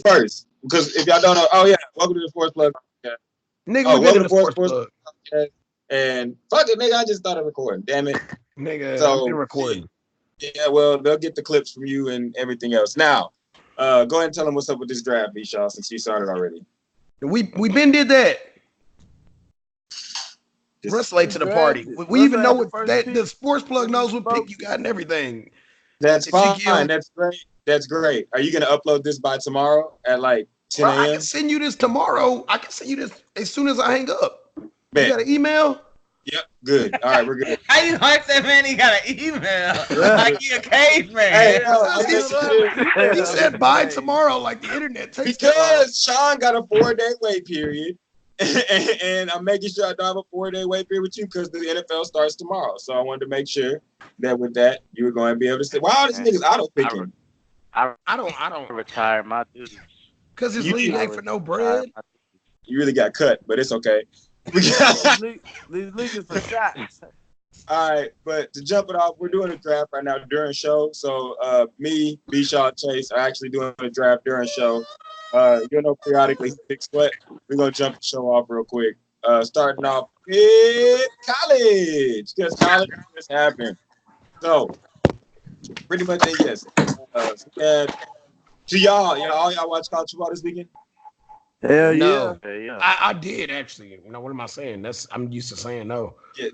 first, because if y'all don't know, oh yeah, welcome to the Sportsplug podcast. Nigga, Oh, we've been welcome in to the sports Sports plug. podcast. And fuck it, nigga, I just started recording. Damn it. Nigga, I've been So recording. yeah, well, they'll get the clips from you and everything else. Now, go ahead and tell them what's up with this draft, B-Shaw, since you started already. We been did that. Russ late to the party. We even know what that the sports plug knows what pick you got and everything. That's fine. Ezekiel, That's great. That's great. Are you gonna upload this by tomorrow at like 10 bro, I can a.m.? send you this tomorrow. I can send you this as soon as I hang up. You Bet. got an email? Yep. Good. All right, we're good. How you like that man? He got an email like he a caveman. Hey, He said by tomorrow, like the internet takes because Sean got a 4-day wait period, and I'm making sure I don't have a 4-day wait period with you because the NFL starts tomorrow. So I wanted to make sure that with that you were going to be able to say, "Wow, this nigga's auto picking." I don't retire my duties because his league ain't for no bread. You really got cut, but it's okay. These leagues for shots. All right, but to jump it off, we're doing a draft right now during show. So me, B-Shaw, Chase are actually doing a draft during show. You know, periodically pick sweat. We're gonna jump the show off real quick. Starting off with college, because college just happened. So pretty much a yes. To all y'all watch college football this weekend? Hell No. yeah. I did actually. You know, what am I saying? I'm used to saying no. Yeah,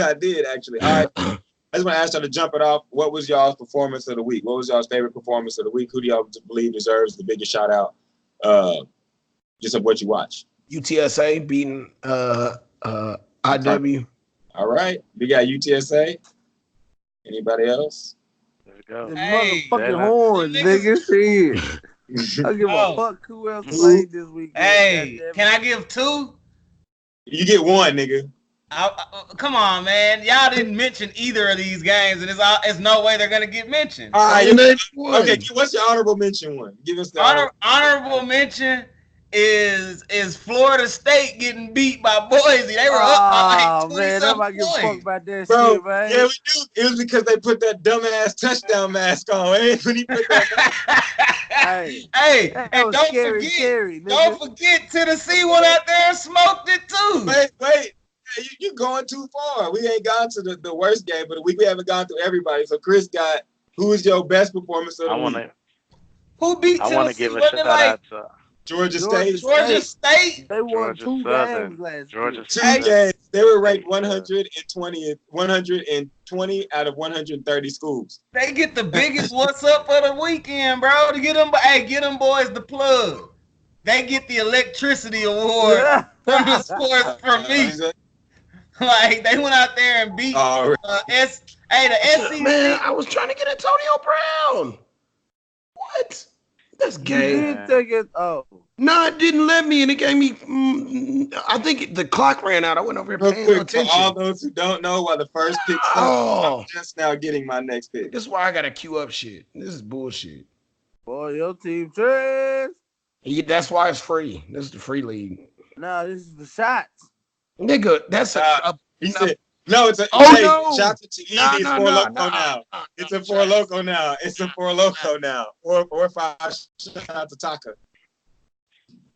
I did actually. All right. I just want to ask y'all to jump it off. What was y'all's performance of the week? What was y'all's favorite performance of the week? Who do y'all believe deserves the biggest shout out? Just of what you watch. UTSA beating IW. All right. We got UTSA. Anybody else? Let's go. Hey, motherfucking horns, nigga. Shit. I give a fuck who else played this weekend. Hey, can I give two? You get one, nigga. Come on, man. Y'all didn't mention either of these games, and it's no way they're gonna get mentioned. All right. Okay. What's your honorable mention one? Give us the honorable mention is Florida State getting beat by Boise. They were up by like 20 nobody give a fuck about that bro, shit, man. Yeah, we do. It was because they put that dumbass touchdown mask on. When he put that hey, and don't forget Tennessee went out there and smoked it too. Wait. You going too far. We ain't gone to the worst game, but we haven't gone through everybody. So Chris got who is your best performance of the week? Who beat Tennessee? I want to give a shout out to Georgia State. Georgia State. They won two games last year. Two games. They were ranked 120 out of 130 schools. They get the biggest what's up for the weekend, bro. To get them boys the plug. They get the electricity award from the sports for me. Like they went out there and beat the SEC. Man, I was trying to get Antonio Brown. What? That's gay. You did take it. No, it didn't let me, and it gave me. I think the clock ran out. I went over here paying no attention. For all those who don't know why the first pick, I'm just now getting my next pick. This is why I gotta queue up shit. This is bullshit. Boy, your team trash. Yeah, that's why it's free. This is the free league. No, this is the shots. Nigga, that's he said. No, it's a shots to Easy. It's for Loco now. It's a for Loco now. It's a for Loco now. Or 5 shots to Taka.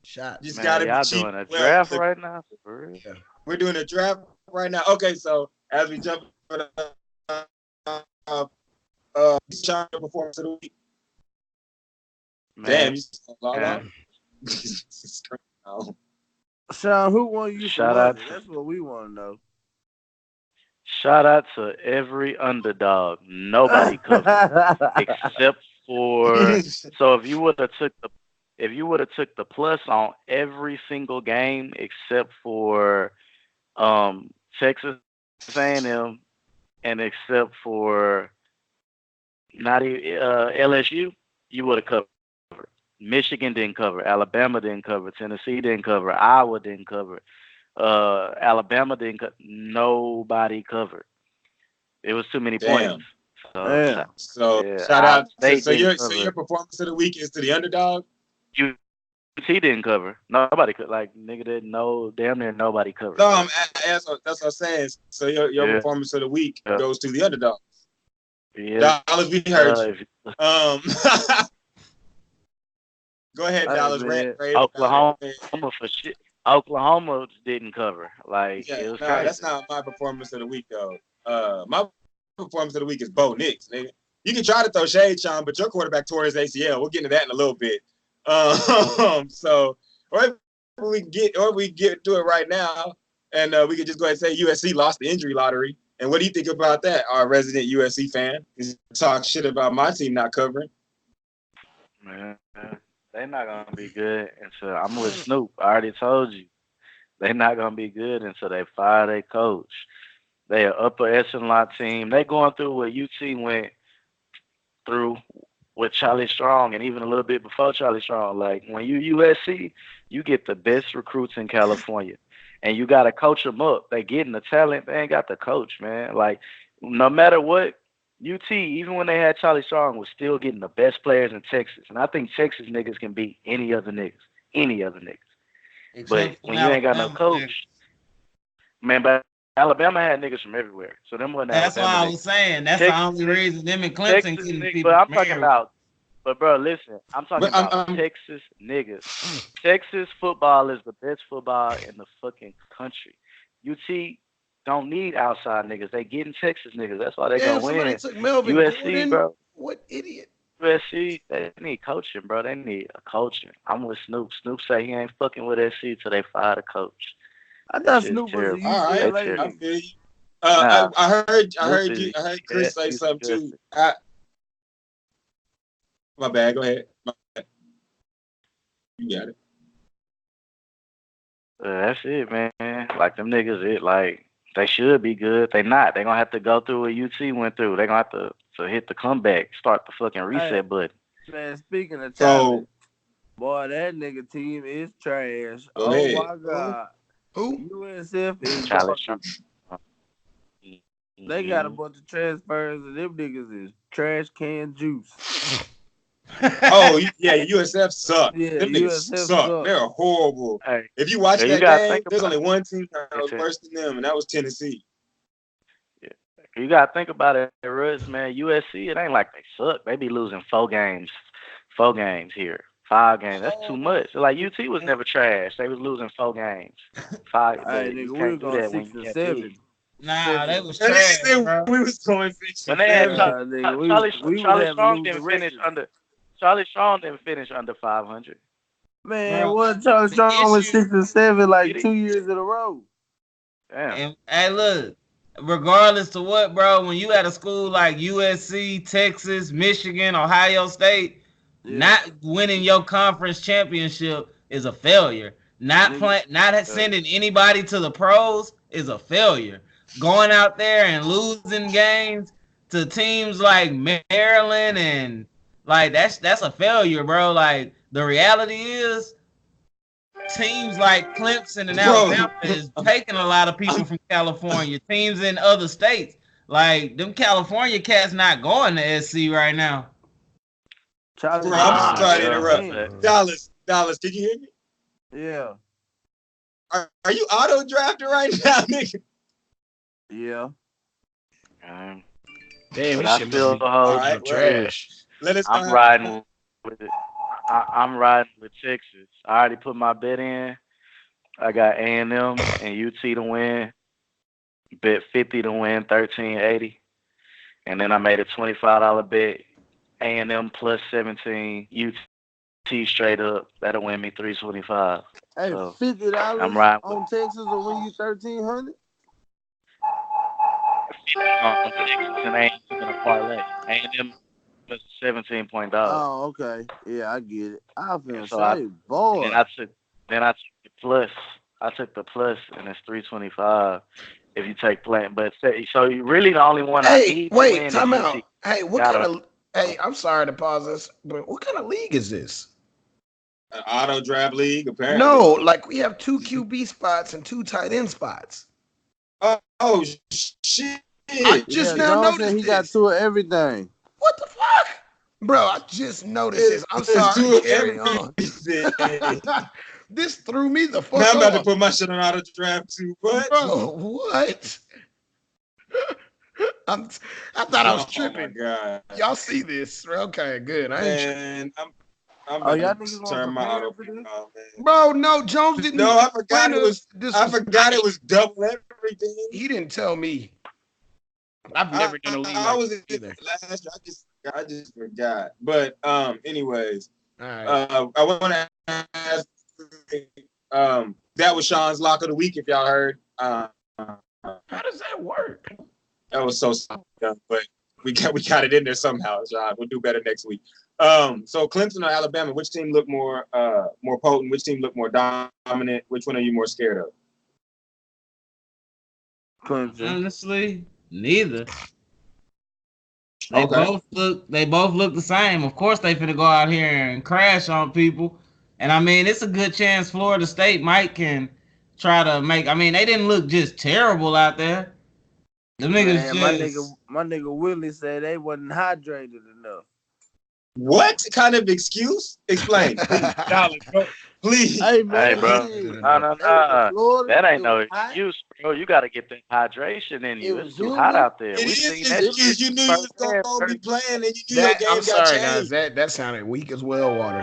Shots. Just gotta y'all be cheap. Doing a draft right now. For real? Yeah. We're doing a draft right now. Okay, so as we jump Sean performance of the week. Damn, you log on. Sean, who won you? Shout out. That's what we want to know. Shout out to every underdog. Nobody covered except for. So if you would have took the plus on every single game except for Texas A&M and except for not even LSU, you would have covered. Michigan didn't cover. Alabama didn't cover. Tennessee didn't cover. Iowa didn't cover. Alabama didn't cover. Nobody covered. It was too many points. So shout out. So your performance of the week is to the underdog. UT didn't cover. Nobody could. Like nigga didn't know. Damn near nobody covered. No, that's what I'm saying. So your performance of the week goes to the underdog. Yeah. Dollars, we heard you. Go ahead, Hey, Dallas. Rant, man. rave about it. Oklahoma Go ahead. for shit. Oklahoma didn't cover. Like Yeah, it was nah, crazy. that's not my performance of the week though. My performance of the week is Bo Nix, nigga. You can try to throw shade, Sean, but your quarterback tore his ACL. We'll get into that in a little bit. So, or we get to it right now, and we could just go ahead and say USC lost the injury lottery. And what do you think about that, our resident USC fan? Is talk shit about my team not covering. Man, they not gonna be good until I'm with Snoop. I already told you. They not gonna be good until they fire their coach. They are upper echelon team. They going through what UT went through with Charlie Strong and even a little bit before Charlie Strong. Like when you USC, you get the best recruits in California. And you gotta coach them up. They getting the talent, they ain't got the coach, man. Like no matter what, UT, even when they had Charlie Strong, was still getting the best players in Texas. And I think Texas niggas can beat any other niggas. Any other niggas. But Except for when you ain't got no Alabama. coach, man, but Alabama had niggas from everywhere. So them wasn't That's Alabama why I niggas. was saying that's the Texas only niggas, reason them and Clemson Texas getting niggas, people but I'm from talking everywhere. about, but bro, listen, I'm talking But about Texas niggas. Texas football is the best football in the fucking country. UT don't need outside niggas. They getting Texas niggas. That's why they Damn, gonna somebody win. took Melvin USC, Gordon. bro. What idiot? USC, they need coaching, bro. They need a coaching. I'm with Snoop. Snoop say he ain't fucking with SC till they fire the coach. I That thought shit's Snoop was a terrible. All right, They UCLA I terrible. nigga. feel you. Nah, I Snoop heard is you. I heard Chris say he's something USC. too. My bad. Go ahead. You got it. That's it, man. Like them niggas, like they should be good. They not. They gonna have to go through what UT went through. They gonna have to hit the comeback, start the fucking reset Hey, button. man, speaking of So talent, boy, that nigga team is trash. go Oh ahead. my God. Who? USF is Challenge. garbage. They got a bunch of transfers and them niggas is trash can juice. Oh yeah, USF suck. Yeah, Them niggas USF suck. suck. They're horrible. Hey, If you watch yeah, you that gotta game, think there's about only one team that was it. worse than them, and that was Tennessee. You gotta think about it, Russ, man. USC, it ain't like they suck. They be losing 4 games here, 5 games. That's too much. Like UT was never trash. They was losing 4 games, 5. Hey, But nigga, you we can't were do going that when 6 you and can't 7. beat. Nah, they was And they trash, said bro. we was going 6 When and they had 7. Nigga, we would Charlie have Strong losing didn't finish records. under. Charlie Strong didn't finish under 500. Man, Bro, what Charlie the Strong was issue, 6 and 7 like Did he? 2 years in a row. Damn. and hey, look, regardless to what, bro, when you at a school like USC, Texas, Michigan, Ohio State, Yeah. not winning your conference championship is a failure. Not sending anybody to the pros is a failure. Going out there and losing games to teams like Maryland and like that's a failure, bro. Like the reality is teams like Clemson and Bro, Alabama is taking a lot of people from California. Teams in other states, like them California cats, not going to SC right now. Charlie bro, I'm Strong sorry to can't interrupt. win. Dallas, can you hear me? Yeah. Are you auto drafting right now, nigga? Yeah. Damn, But this I shit still must be hold All you. right, well, trash. let us I'm know. riding with it. I'm riding with Texas. I already put my bet in. I got A&M and UT to win. Bet 50 to win 1380. And then I made a $25 bet. A&M plus 17. UT straight up. That'll win me 325. Hey, So $50 I'm riding with on Texas will win you 1,300. on Texas and A&M in a parlay. A&M is a 17-point dog. Oh, okay. Yeah, I get it. I feel And so say, boy. I took the plus. I took the plus, and it's 325 if you take play. But so you really the only one I Hey, need to wait, win is time UT. out. Hey, what Gotta- kind of? Hey, I'm sorry to pause this, but what kind of league is this? An auto draft league, apparently. No, like we have 2 QB spots and 2 tight end spots. Oh shit. I just now John noticed said he this. got 2 of everything. What the fuck? Bro, I just noticed this. I'm sorry. Carry on. This threw me the fuck Now I'm about to off. put my shit on auto draft too. What? Bro, what? I thought I was tripping. Oh my god. Y'all see this? Okay, good. I ain't tripping. Man, I'm Oh, about y'all to niggas want turn to my prepare auto. for this? Oh, man. Bro, no, Jones didn't. No, I forgot it was. This I forgot it was double everything. He didn't tell me. I've never done a league I like was this in either. last year. I just forgot. But anyways, All right. I want to ask. That was Sean's lock of the week. If y'all heard, How does that work? that was so dumb, but we got it in there somehow, Sean. We'll do better next week. So Clemson or Alabama, which team looked more potent? Which team looked more dominant? Which one are you more scared of? Clemson. Honestly, neither. Okay. They both look the same. Of course they finna go out here and crash on people. And I mean it's a good chance Florida State might can try to make they didn't look just terrible out there. The niggas Man, just my nigga Willie said they wasn't hydrated enough. What kind of excuse? Explain, please. Dollar, bro. Please. Hey man, Hey, bro. No. That ain't no excuse, bro. You got to get the hydration in you. It's too hot out there. It We is seen that excuse. shit You knew you was gonna be playing, and you knew your game I'm got sorry, changed. guys. That sounded weak as well water.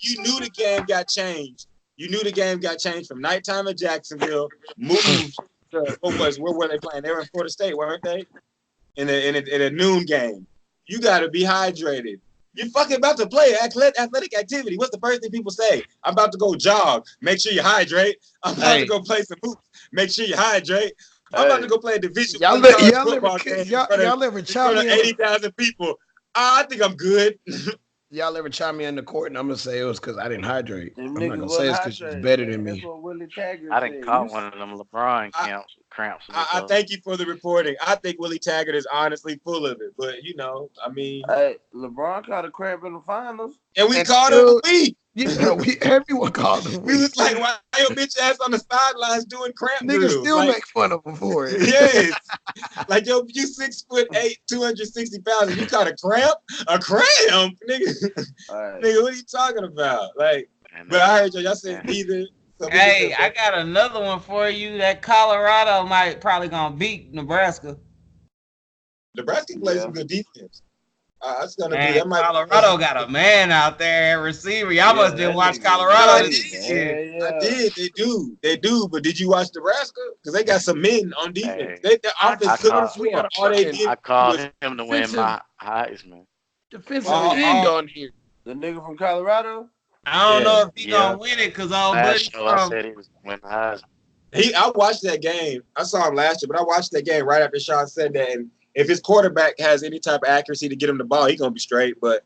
You knew the game got changed. You knew the game got changed from nighttime in Jacksonville, moved to where were they playing? They were in Florida State, weren't they? In a noon game. You gotta be hydrated. You're fucking about to play athletic activity. What's the first thing people say? I'm about to go jog. Make sure you hydrate. I'm about to go play some hoops. Make sure you hydrate. I'm about to go play a Division I college football game in front of 80,000 people. I think I'm good. Y'all ever chime me in the court and I'm gonna say it was because I didn't hydrate. Them I'm not gonna say it's because she's better than me. That's what Willie Taggart I didn't said. caught one of them LeBron cramps. I thank you for the reporting. I think Willie Taggart is honestly full of it, but hey, LeBron caught a cramp in the finals, and we called him weak. Yeah, everyone called him weak. We was like, why your bitch ass on the sidelines doing cramp Niggas drills? still make fun of him for it. Yes. Like, yo, you 6'8", 260 pounds, and you caught a cramp? A cramp? Nigga. Right. Nigga, what are you talking about? Like, but I heard y'all said neither. So hey, I got another one for you. That Colorado probably gonna beat Nebraska. Nebraska plays some good defense. That's gonna be that. Colorado got a man out there at receiver. Y'all must didn't watch Colorado. I did. They do. But did you watch Nebraska? Because they got some men on defense. Their offense couldn't score. All they did. I called him to win my Heisman. Defensive end on here. The nigga from Colorado. I don't know if he gonna win it because I said he was gonna win the Heisman. I watched that game. I saw him last year, but I watched that game right after Sean said that. And if his quarterback has any type of accuracy to get him the ball, he's gonna be straight. But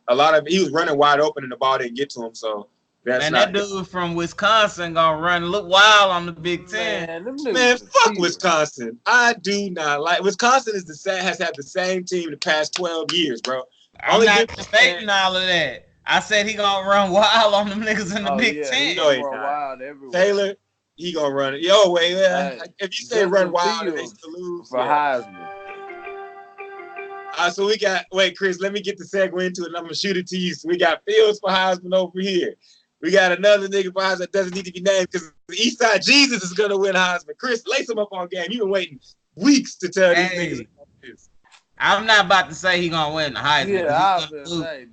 he was running wide open and the ball didn't get to him. So that dude from Wisconsin gonna look wild on the Big Ten. Man, fuck Wisconsin. I do not like Wisconsin. Has had the same team the past 12 years, bro. I'm not debating all of that. I said he gonna run wild on them niggas in the Big Ten. He gonna run wild everywhere. Taylor, he gonna run it. Yo, wait, if you say run wild, they still lose for Heisman. So we got Chris. Let me get the segue into it, and I'm gonna shoot it to you. So we got Fields for Heisman over here. We got another nigga for Heisman that doesn't need to be named because the Eastside Jesus is gonna win Heisman. Chris, lace him up on game. You've been waiting weeks to tell these niggas about this. I'm not about to say he's gonna win the Heisman. Yeah,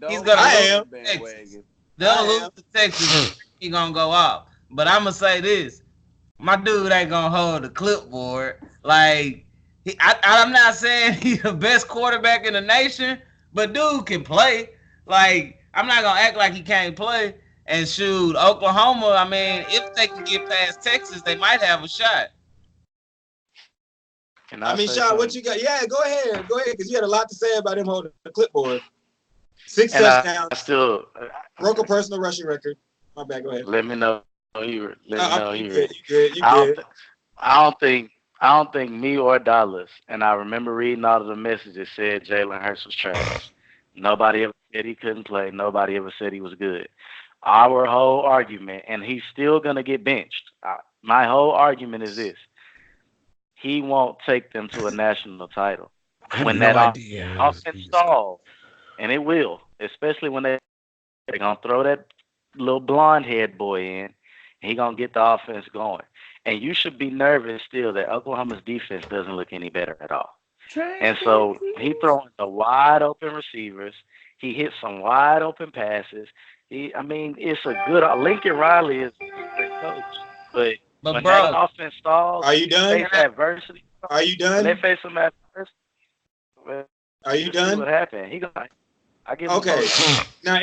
he's gonna lose. They'll lose to Texas. He's gonna go off. But I'm gonna say this: my dude ain't gonna hold the clipboard. Like I'm not saying he's the best quarterback in the nation, but dude can play. Like I'm not gonna act like he can't play. And shoot, Oklahoma. I mean, if they can get past Texas, they might have a shot. Sean, what you got? Yeah, go ahead, because you had a lot to say about him holding the clipboard. 6 touchdowns. Broke a personal rushing record. My bad. Go ahead. Let me know you good. You good. I don't think me or Dallas, and I remember reading all of the messages said Jalen Hurts was trash. Nobody ever said he couldn't play. Nobody ever said he was good. Our whole argument, and he's still gonna get benched. My whole argument is this. He won't take them to a national title when that offense stalls, and it will, especially when they're gonna throw that little blonde head boy in. And he gonna get the offense going, and you should be nervous still that Oklahoma's defense doesn't look any better at all. And so he throwing the wide open receivers. He hit some wide open passes. I mean, it's a good. Lincoln Riley is a great coach, but But when that bro, offense stalls, Are when you they done? face adversity, Are you when they done? face some adversity, well, Are you let's see done? what happened. He gonna. I give him a Okay. vote. Now,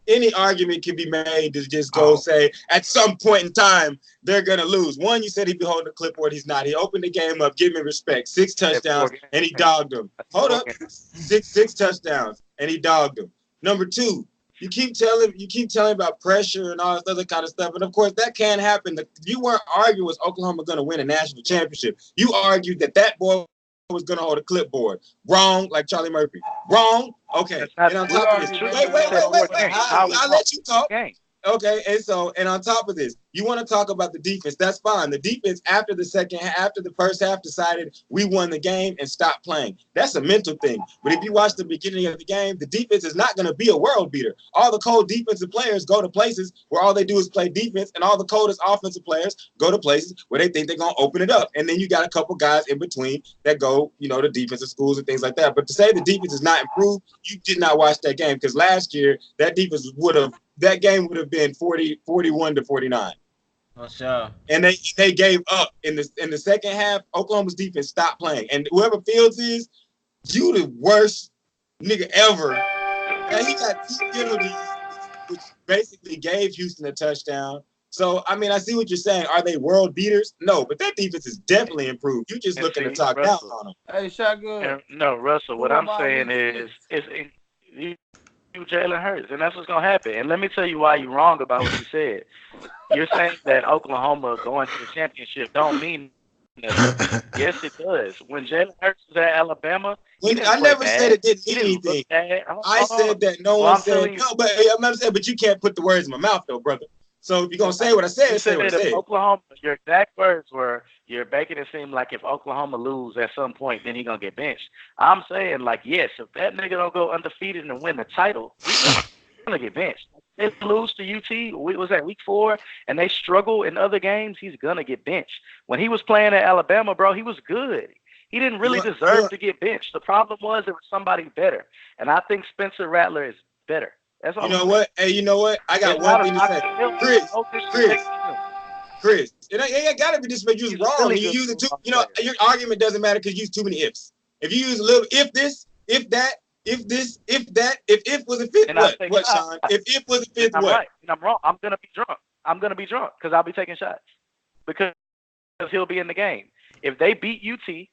any argument can be made to just go Oh. say at some point in time they're gonna lose. One, you said he'd be holding the clipboard. He's not. He opened the game up, give him respect. 6 I said four touchdowns, and he games. dogged him. I said Hold four up, games. six touchdowns, and he dogged him. Number two, you keep telling about pressure and all this other kind of stuff, and of course that can happen. You weren't arguing was Oklahoma going to win a national championship. You argued that boy was going to hold a clipboard. Wrong, like Charlie Murphy. Wrong. Okay. That's not And on we top of this, argued. wait, We wait, said wait, four wait, wait. games. How we I'll won let you talk. game? Okay, and on top of this, you want to talk about the defense. That's fine. The defense after the first half decided we won the game and stopped playing. That's a mental thing. But if you watch the beginning of the game, the defense is not going to be a world beater. All the cold defensive players go to places where all they do is play defense, and all the coldest offensive players go to places where they think they're going to open it up. And then you got a couple guys in between that go, to defensive schools and things like that. But to say the defense is not improved, you did not watch that game, because last year that defense that game would have been 41 to 49. for sure. And they gave up in the second half. Oklahoma's defense stopped playing. And whoever Fields is, you the worst nigga ever. And he got 2 penalties, which basically gave Houston a touchdown. So, I mean, I see what you're saying. Are they world beaters? No, but that defense is definitely improved. You're just And looking to see, talk down Russell. on them. Hey, Shotgun. And, no, Russell. What Who I'm am I saying weak is, you Jalen Hurts, and that's what's gonna happen. And let me tell you why you're wrong about what you said. You're saying that Oklahoma going to the championship don't mean nothing. Yes, it does. When Jalen Hurts was at Alabama, he didn't I play never said bad. it didn't He mean didn't look anything. bad. I said that no Well, one I'm said telling you, no, but I'm not saying, but you can't put the words in my mouth though, brother. So if you're gonna say what I you said, say said what I if said. Oklahoma, your exact words were, you're making it seem like if Oklahoma lose at some point, then he gonna get benched. I'm saying like, yes, if that nigga don't go undefeated and win the title, he's gonna get benched. They lose to UT. Was that week 4, and they struggle in other games. He's gonna get benched. When he was playing at Alabama, bro, he was good. He didn't really deserve to get benched. The problem was there was somebody better, and I think Spencer Rattler is better. That's all. You know what? Hey, you know what? I got one thing to say. Chris, it ain't gotta be this, but you was wrong. Really You good use it too. football player. Your argument doesn't matter because you use too many ifs. If you use a little if this, if that, if this, if that, if was a fifth, And I what? take What, shots. Sean? If was a And fifth, I'm what? right, and I'm wrong. I'm gonna be drunk because I'll be taking shots because he'll be in the game. If they beat UT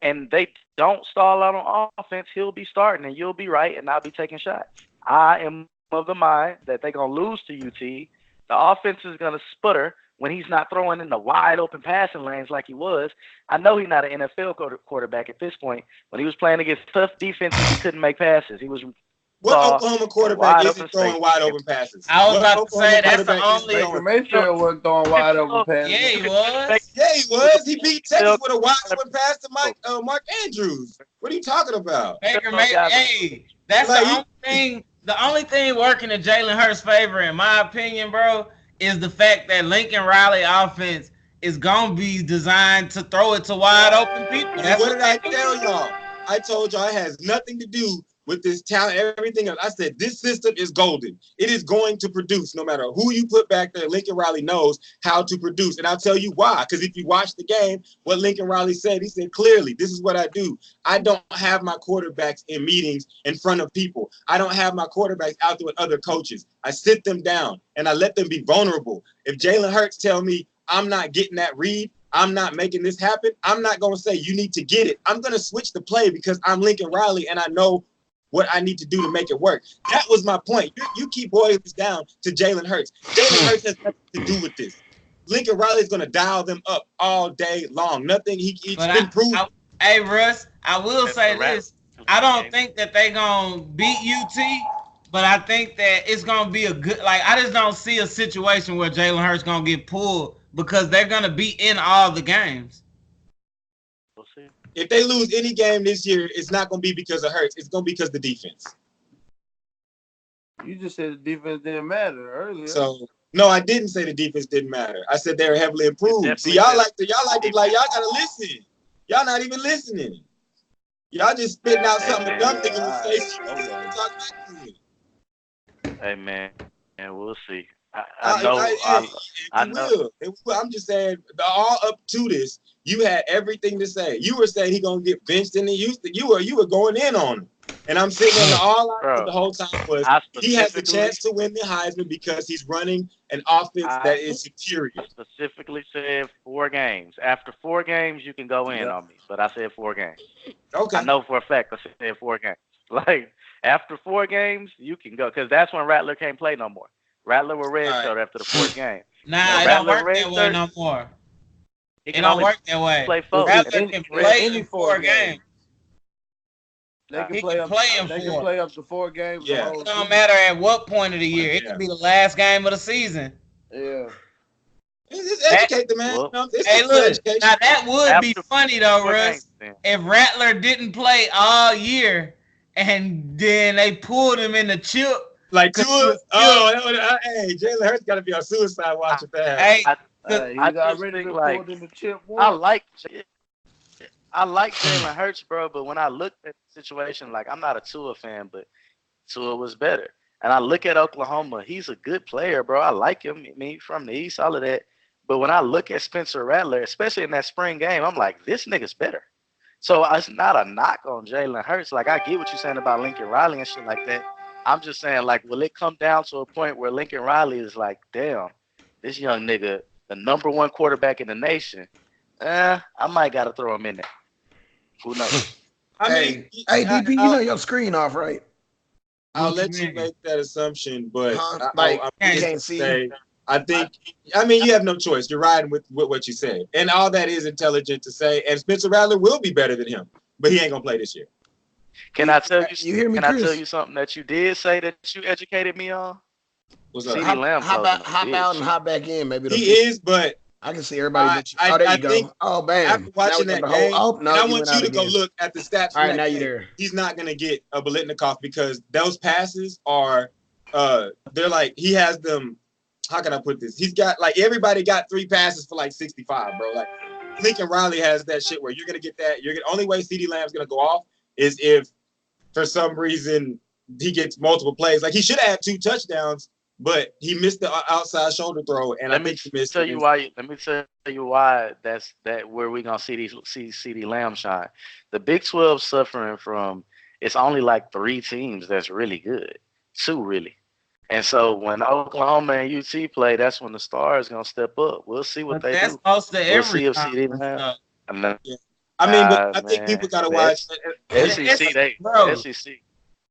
and they don't stall out on offense, he'll be starting, and you'll be right, and I'll be taking shots. I am of the mind that they're gonna lose to UT. The offense is gonna sputter when he's not throwing in the wide open passing lanes like he was. I know he's not an NFL quarterback at this point. When he was playing against tough defenses, he couldn't make passes. He was What Oklahoma quarterback isn't throwing wide open passes? I was What about to say that's the quarterback isn't only. Baker Mayfield wasn't throwing wide open passes. Yeah, he was. Yeah, he was. He beat Texas with a wide open pass to Mark Andrews. What are you talking about? Baker Mayfield. Hey, that's Like, the only thing. The only thing working in Jalen Hurts' favor, in my opinion, bro, is the fact that Lincoln Riley offense is gonna be designed to throw it to wide open people. And what did I tell y'all? I told y'all it has nothing to do with this talent, everything else. I said this system is golden. It is going to produce no matter who you put back there. Lincoln Riley knows how to produce. And I'll tell you why. Because if you watch the game, what Lincoln Riley said, he said clearly, this is what I do. I don't have my quarterbacks in meetings in front of people. I don't have my quarterbacks out there with other coaches. I sit them down and I let them be vulnerable. If Jalen Hurts tell me I'm not getting that read, I'm not making this happen, I'm not going to say you need to get it. I'm going to switch the play because I'm Lincoln Riley and I know what I need to do to make it work. That was my point. You keep boiling this down to Jalen Hurts. Jalen Hurts has nothing to do with this. Lincoln Riley is going to dial them up all day long. Nothing. He's been proven. Hey, Russ, I will say this. I don't think that they're going to beat UT, but I think that it's going to be a good, like, I just don't see a situation where Jalen Hurts going to get pulled because they're going to be in all the games. We'll see. If they lose any game this year, it's not going to be because of Hurts. It's going to be because of the defense. You just said the defense didn't matter earlier. So no, I didn't say the defense didn't matter. I said they were heavily improved. See, y'all like y'all gotta listen. Y'all not even listening. Y'all just spitting out something a dumb nigga would say. Hey man, we'll see. I know. I It know. will. It will. I'm just saying, all up to this, you had everything to say. You were saying he gonna get benched in the Houston. You were going in on him, and I'm sitting there. All I said Bro, the whole time was I he has the specifically, chance to win the Heisman because he's running an offense that is superior. I specifically said 4 games. After 4 games, you can go in on me. But I said 4 games. Okay. I know for a fact I said 4 games. Like, after 4 games, you can go. Because that's when Rattler can't play no more. Rattler will redshirt after the 4th game. Nah, it don't work that way no more. It don't work that way. Play 4. Rattler can play in 4 games. They can He play can up. play in They 4. can play up to 4 games. Yeah. It don't matter at what point of the year. It could be the last game of the season. Yeah. Just educate the man. Well, Hey, look. Now that would be funny though, Russ. If Rattler didn't play all year and then they pulled him in the chip. Like Tua. Hey, Jalen Hurts got to be on suicide watch with that. Hey, He's already been pulled in the chip. I like Jalen Hurts, bro, but when I looked at the situation, like, I'm not a Tua fan, but Tua was better. And I look at Oklahoma, he's a good player, bro. I like him. I mean, from the East, all of that. But when I look at Spencer Rattler, especially in that spring game, I'm like, this nigga's better. So it's not a knock on Jalen Hurts. Like, I get what you're saying about Lincoln Riley and shit like that. I'm just saying, like, will it come down to a point where Lincoln Riley is like, damn, this young nigga, the #1 quarterback in the nation, I might got to throw him in there. Who knows? Hey, DP, you know your screen off, right? I'll let you make that assumption, but I can't see. I think, you have no choice. You're riding with what you say. And all that is intelligent to say. And Spencer Rattler will be better than him, but he ain't going to play this year. Can I tell you? You hear me, Can Chris? I tell you something that you did say that you educated me on? What's up? CeeDee Lamb Hop out and hop back in. Maybe he is, but I can see everybody. I there you think go. Oh, bam. after watching that game, I want you to go look at the stats. All right, now you're there. He's not going to get a Biletnikoff because those passes are, they're like, he has them. How can I put this? He's got, like, everybody got 3 passes for like 65, bro. Like, Lincoln Riley has that shit where you're going to get that. Only way CeeDee Lamb's going to go off is if, for some reason, he gets multiple plays. Like, he should have had 2 touchdowns, but he missed the outside shoulder throw, and I think he missed. Let me tell you why that's where we gonna see CeeDee Lamb shine. The Big 12 suffering from, it's only like 3 teams that's really good, 2 really, and so when Oklahoma and UT play, that's when the stars gonna step up. We'll see what they do. That's close to every. We'll see if CeeDee Lamb. But I think people gotta watch SEC.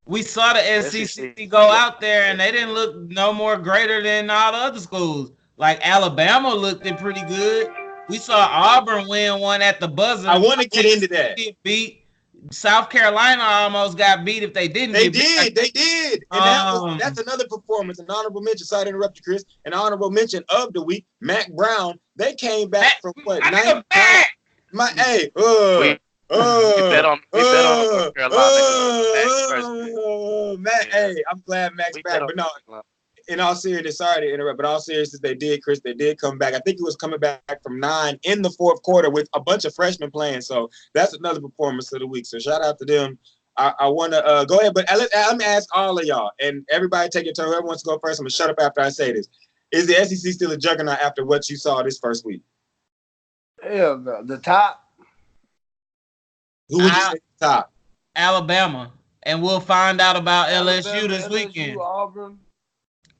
We saw the SEC go out there, and they didn't look no more greater than all the other schools. Like, Alabama looked it pretty good. We saw Auburn win one at the buzzer. I want to get into that. Beat South Carolina almost got beat if they didn't. They did. And that's another performance. An honorable mention. Sorry to interrupt you, Chris. An honorable mention of the week. Mac Brown. They came back from what? We bet on North Carolina. Matt, hey, I'm glad Mac's back. But no, in all seriousness, sorry to interrupt, but all seriousness, they did, Chris. They did come back. I think he was coming back from 9 in the 4th quarter with a bunch of freshmen playing. So that's another performance of the week. So shout out to them. I want to go ahead, but let me ask all of y'all, and everybody take your turn. Whoever wants to go first, I'm going to shut up after I say this. Is the SEC still a juggernaut after what you saw this first week? Yeah, the top. Who would you say top? Alabama. And we'll find out about LSU this weekend. Auburn.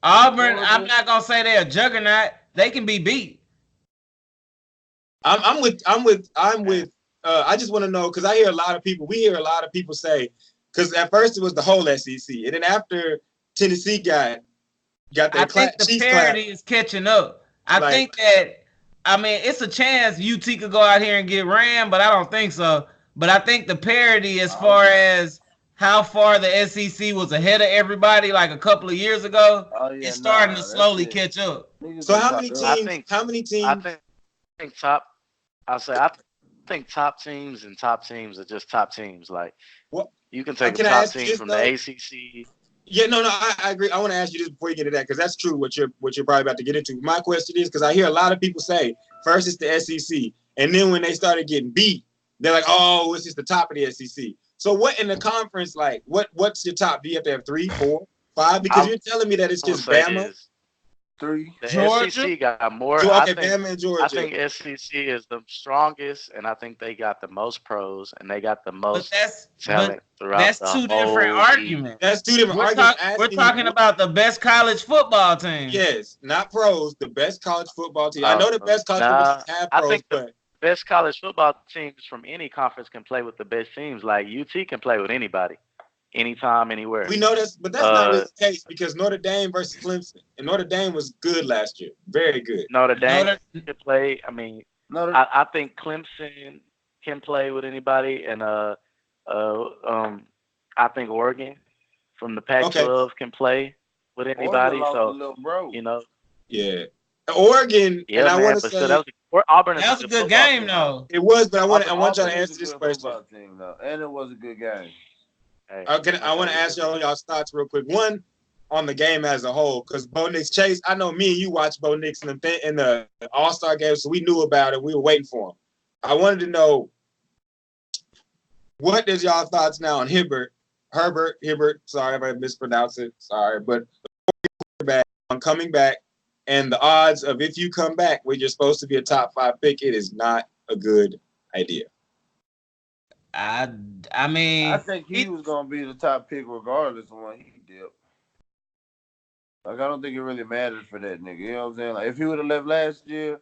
I'm not gonna say they're a juggernaut. They can be beat. I'm with. I just want to know, because we hear a lot of people say, because at first it was the whole SEC, and then after Tennessee got their I think the parity is catching up. I think that, it's a chance UT could go out here and get ran, but I don't think so. But I think the parity, as far as how far the SEC was ahead of everybody like a couple of years ago, it's starting to slowly catch up. So how many teams? I think top teams and top teams are just top teams. Like, you can take a top team from the ACC. Yeah, no, I agree. I want to ask you this before you get to that, because that's true what you're probably about to get into. My question is, because I hear a lot of people say first it's the SEC, and then when they started getting beat, they're like, oh, it's just the top of the SEC. So what in the conference, like, what's your top? Do you have to have 3, 4, 5? Because you're telling me that it's just Bama. 3. The Georgia? SEC got more. Okay, Bama and Georgia. I think SEC is the strongest, and I think they got the most pros, and they got the most talent throughout that's the two different whole league. arguments. That's two different arguments. We're talking about the best college football team. Yes, not pros. The best college football team. I know the best college football teams have pros, I think but the best college football teams from any conference can play with the best teams. Like UT can play with anybody, anytime, anywhere. we know this, but that's not really the case because Notre Dame versus Clemson, and Notre Dame was good last year, very good. Notre Dame can play. I mean, I think Clemson can play with anybody, and I think Oregon from the Pac-12 can play with anybody. So you know, yeah, Oregon, yeah, and I want to but say still, Auburn is that was a good game, though. It was, but I want y'all to answer this question. Team, and it was a good game. Hey, I want to ask y'all's thoughts real quick. One, on the game as a whole, because Bo Nix Chase, I know me and you watched Bo Nix in the All-Star game, so we knew about it. We were waiting for him. I wanted to know, what is y'all thoughts now on Hibbert? Sorry if I mispronounced it. Sorry, but on coming back, and the odds of if you come back where you're supposed to be a top 5 pick, it is not a good idea. I mean, I think he was gonna be the top pick regardless of when he dipped. Like, I don't think it really matters for that nigga. You know what I'm saying? Like, if he would have left last year,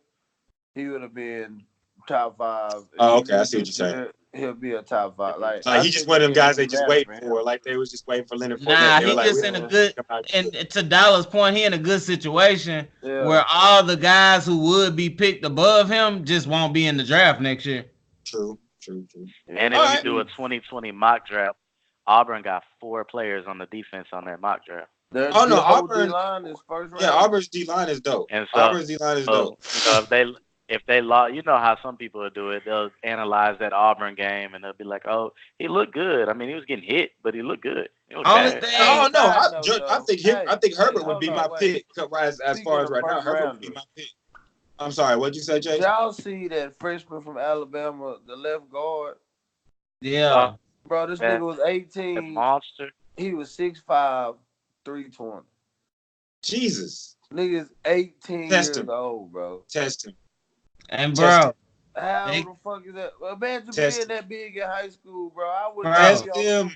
he would have been top 5. Oh, okay, I see what you're saying. He'll be a top 5. Like he just one of them guys they just waiting for. Like they was just waiting for Leonard Fournette. Nah, he just in a good. And to Dallas' point, he in a good situation where all the guys who would be picked above him just won't be in the draft next year. True. And if you do a 2020 mock draft, Auburn got 4 players on the defense on their mock draft. Auburn D-line is first round. Yeah, Auburn's D-line is dope. And so, Auburn's D-line is dope. If they lost, you know how some people will do it. They'll analyze that Auburn game and they'll be like, "Oh, he looked good. I mean, he was getting hit, but he looked good." I think Herbert would be my pick as far as right now. Herbert would be my pick. I'm sorry, what'd you say, Jay? Y'all see that freshman from Alabama, the left guard? Yeah. Bro, this nigga was 18. The monster. He was 6'5", 320. Jesus. Nigga's 18 years old, bro. Test him. And bro, how the fuck is that? Imagine being that big in high school, bro. I would test him.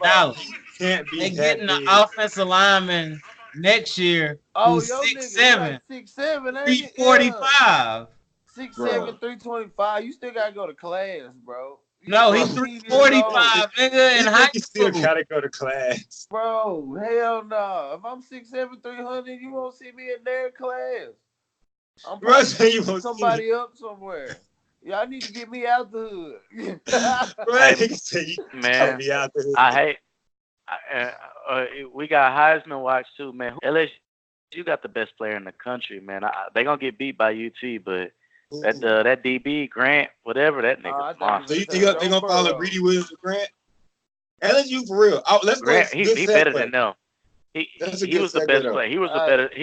Can't be. They getting the offensive lineman next year who's 6'7", 345. 6'7", 325. You still gotta go to class, bro. No, he's 345, nigga, in high school. You still gotta go to class. Bro, hell no. If I'm 6'7", 300, you won't see me in their class. I'm probably somebody up somewhere. Y'all need to get me out the hood. Man, we got Heisman watch too, man. LSU, you got the best player in the country, man. They gonna get beat by UT, but that DB Grant, whatever, that nigga. So you think they gonna follow Greedy Williams with Grant? LSU for real. Let's Grant, he better than them. He was the best player. He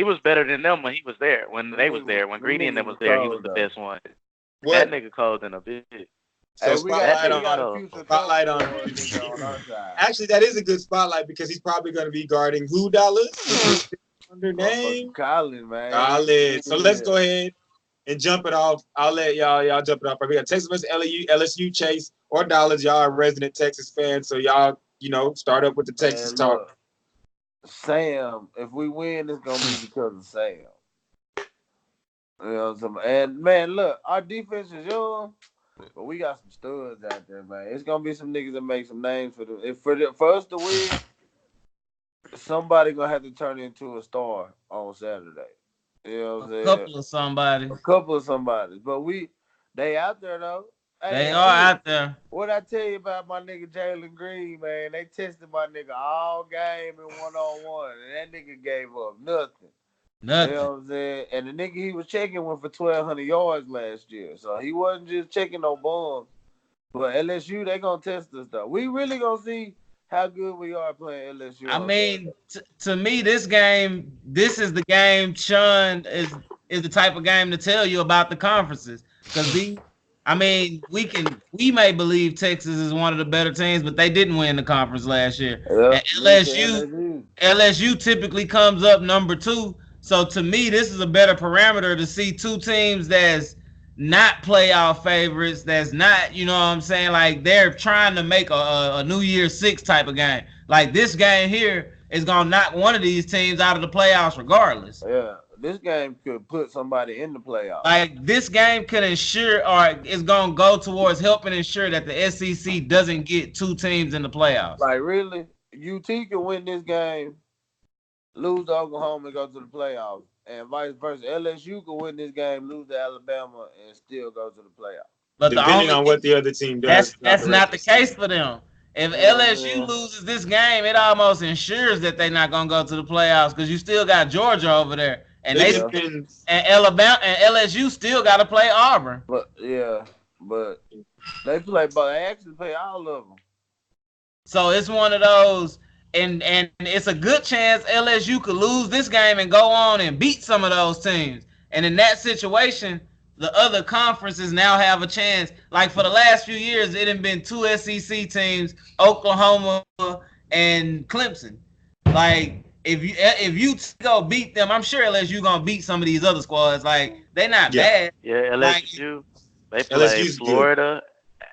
was better than them when he was there. When they was there, when Greedy and them was there, he was the best one. That nigga cold in a bitch. So spotlight on Actually, that is a good spotlight because he's probably going to be guarding who, Dallas? Under name? Collins, man. Collins. So let's go ahead and jump it off. I'll let y'all jump it off. We got Texas versus LSU, Chase, or Dallas. Y'all are resident Texas fans, so y'all, start up with the Texas talk. Sam, if we win, it's gonna be because of Sam. And man, look, our defense is young, but we got some studs out there, man. It's gonna be some niggas that make some names for them. For us to win, somebody gonna have to turn into a star on Saturday. You know what I'm saying? A couple of somebody. But they out there though. They are out there. What I tell you about my nigga Jalen Green, man? They tested my nigga all game in 1-on-1, and that nigga gave up nothing. You know what I'm saying? And the nigga he was checking went for 1,200 yards last year, so he wasn't just checking no bums. But LSU, they gonna test us though. We really gonna see how good we are playing LSU. I mean, to me, this is the game. Sean is the type of game to tell you about the conferences because I mean, we may believe Texas is one of the better teams, but they didn't win the conference last year. Yeah, And LSU typically comes up number 2. So to me, this is a better parameter to see two teams that's not playoff favorites, that's not, you know what I'm saying? Like they're trying to make a New Year's 6 type of game. Like this game here is gonna knock one of these teams out of the playoffs regardless. Yeah, this game could put somebody in the playoffs. Like this game could ensure, or is gonna go towards helping ensure that the SEC doesn't get 2 teams in the playoffs. Like really, UT can win this game, lose to Oklahoma, and go to the playoffs, and vice versa. LSU can win this game, lose to Alabama, and still go to the playoffs. But depending on what the other team does, that's not the case for them. If LSU loses this game, it almost ensures that they're not gonna go to the playoffs because you still got Georgia over there, and and Alabama and LSU still got to play Auburn. But they play, but they actually play all of them. So it's one of those, and it's a good chance LSU could lose this game and go on and beat some of those teams. And in that situation, the other conferences now have a chance. Like for the last few years, it had been 2 SEC teams, Oklahoma and Clemson. Like if you go beat them, I'm sure LSU gonna beat some of these other squads. Like they're not bad. Yeah, LSU. They play Florida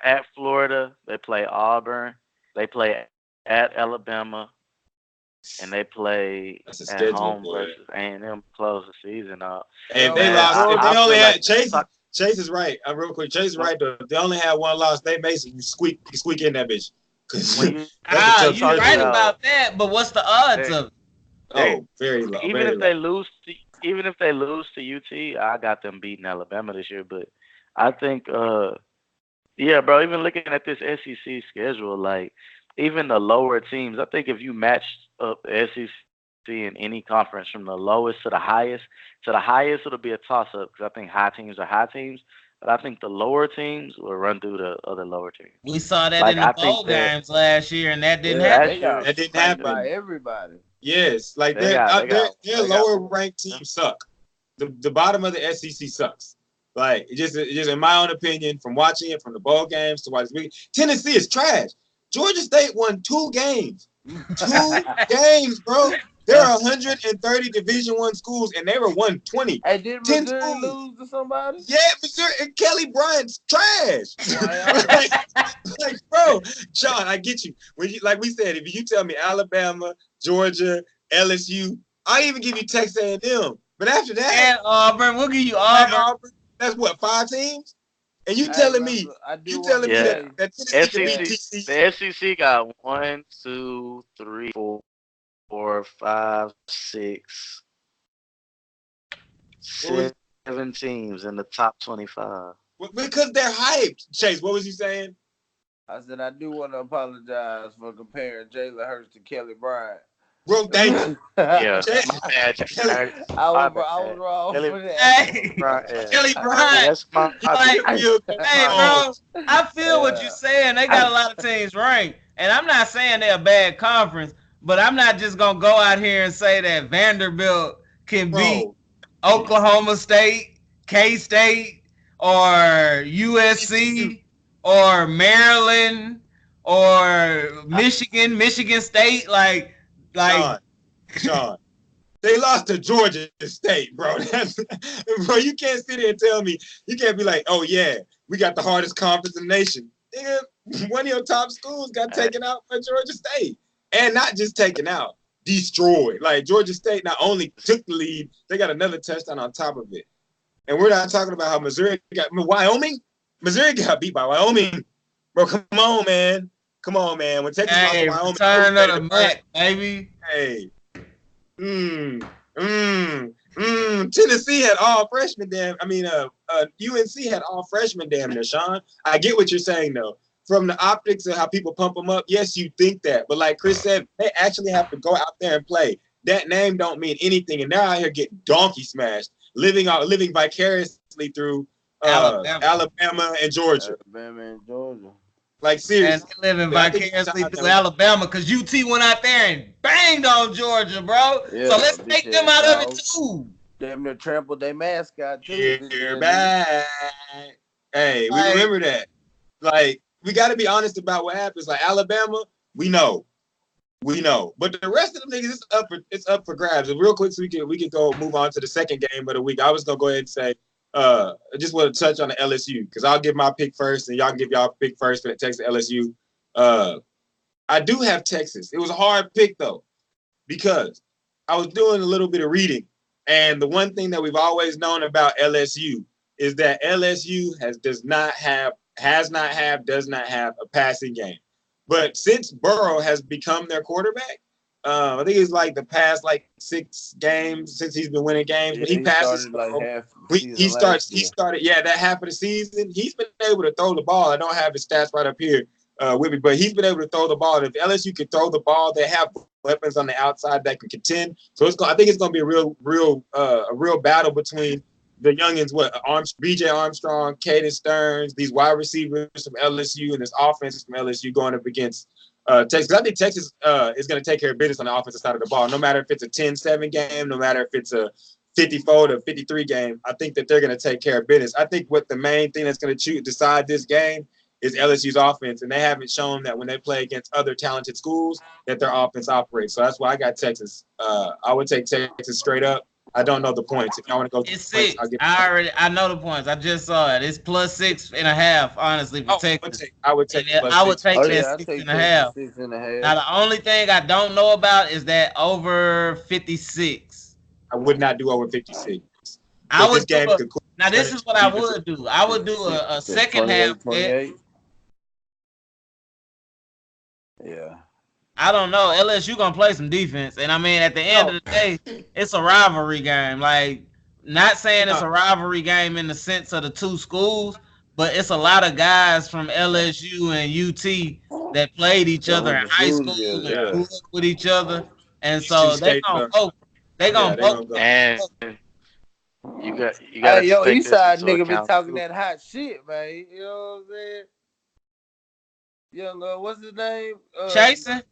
at Florida. They play Auburn. They play at Alabama. And they play at home versus A&M close the season up. And they lost. They only had Chase. Chase is right. Real quick, Chase is right. Though they only had one loss. They basically squeak in that bitch. You're right about that. But what's the odds of it? Oh, very low. Even if they lose to UT, I got them beating Alabama this year. But I think, yeah, bro. Even looking at this SEC schedule, like even the lower teams, I think if you matched up the SEC in any conference from the lowest to the highest, it'll be a toss-up because I think high teams are high teams, but I think the lower teams will run through the other lower teams. We saw that in the bowl games last year, and that didn't happen. That didn't happen by everybody. Yes, like their lower ranked teams suck. The bottom of the SEC sucks. Like it just in my own opinion, from watching it from the bowl games to watching Tennessee is trash. Georgia State won 2 games. 2 games, bro. There are 130 Division I schools, and they were 120. Hey, did Missouri lose to somebody? Yeah, Missouri and Kelly Bryant's trash. like, bro, Sean, I get you. When you like we said, if you tell me Alabama, Georgia, LSU, I'll even give you Texas A&M. But after that, and Auburn, we'll give you Auburn. That's what 5 teams. And you telling me that SEC, the SEC got 1, 2, 3, 4, 5, 6, 7 teams in the top 25. Because they're hyped. Chase, what was you saying? I said I do want to apologize for comparing Jalen Hurts to Kelly Bryant. Bro, thank you. Yeah, I was wrong Kelly, for that. Kelly Bryant. That's my hey, bro, I feel what you're saying. They got a lot of teams ranked. And I'm not saying they're a bad conference, but I'm not just going to go out here and say that Vanderbilt can beat Oklahoma State, K-State, or USC, or Maryland, or Michigan State. Like, Sean, they lost to Georgia State, bro. Bro, you can't sit here and tell me, you can't be like, oh yeah, we got the hardest conference in the nation. Nigga, one of your top schools got taken out by Georgia State. And not just taken out, destroyed. Like Georgia State not only took the lead, they got another touchdown on top of it. And we're not talking about how Missouri got Wyoming. Missouri got beat by Wyoming. Bro, come on, man. When Texas lost to Wyoming, turn of the MAC, baby. Hey. Tennessee had all freshmen UNC had all freshmen damn near, Sean. I get what you're saying though. From the optics of how people pump them up, yes, you think that. But like Chris said, they actually have to go out there and play. That name don't mean anything, and they're out here getting donkey smashed, living vicariously through Alabama and Georgia. Like seriously, and they living vicariously through Alabama because UT went out there and banged on Georgia, bro. Yeah, so let's take them out of it too. Damn near trampled their mascot too. You're back. Hey, we remember that. Like, we got to be honest about what happens. Like Alabama, we know. But the rest of them niggas, it's up for grabs. And real quick, so we can go move on to the second game of the week. I was gonna go ahead and say, I just want to touch on the LSU because I'll give my pick first, and y'all can give y'all pick first for the Texas LSU. I do have Texas. It was a hard pick though because I was doing a little bit of reading, and the one thing that we've always known about LSU is that LSU does not have a passing game. But since Burrow has become their quarterback, I think it's like the past 6 games since he's been winning games. But he passes. Started like half the season He started that half of the season. He's been able to throw the ball. I don't have his stats right up here with me, but he's been able to throw the ball. And if LSU can throw the ball, they have weapons on the outside that can contend. So I think it's going to be a real battle between the youngins, B.J. Armstrong, Caden Stearns, these wide receivers from LSU, and this offense from LSU going up against Texas. I think Texas is going to take care of business on the offensive side of the ball, no matter if it's a 10-7 game, no matter if it's a 54 to 53 game. I think that they're going to take care of business. I think what the main thing that's going to decide this game is LSU's offense, and they haven't shown that when they play against other talented schools that their offense operates. So that's why I got Texas. I would take Texas straight up. I don't know the points. If y'all want to go to it's the 6. I know the points. I just saw it. It's +6.5. Honestly, for Texas. I would take that 6.5. 6.5. Now the only thing I don't know about is that over 56. I would not do over 56. I would now this is what I would do. I would do a second half bet. Yeah. I don't know. LSU gonna play some defense, and I mean, at the end of the day, it's a rivalry game. Like, not saying it's a rivalry game in the sense of the two schools, but it's a lot of guys from LSU and UT that played each other in high school and grew up with each other, and so they gonna vote. They gonna vote. And you got. Hey, yo, Eastside nigga been talking that hot shit, man. You know what I'm saying? Young, what's his name? Chasing,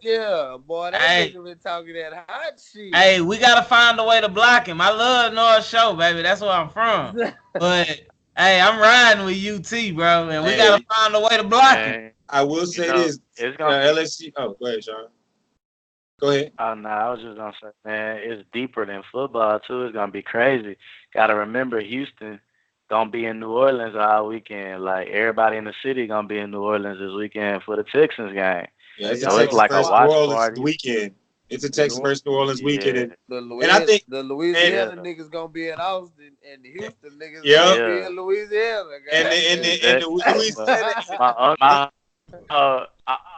yeah, boy, that nigga been talking that hot shit. Hey, we gotta find a way to block him. I love North Shore, baby. That's where I'm from. But hey, I'm riding with UT, bro, and we gotta find a way to block him. I will say this: it's gonna LSU. Oh, go ahead, Sean. Go ahead. Oh no, I was just gonna say, man, it's deeper than football too. It's gonna be crazy. Gotta remember, Houston gonna be in New Orleans all weekend. Like, everybody in the city gonna be in New Orleans this weekend for the Texans game. Yeah, so it's like a watch party weekend. It's a Texas versus New Orleans weekend, and I think the Louisiana niggas gonna be in Austin, and the Houston niggas gonna be in Louisiana. And the Louisiana.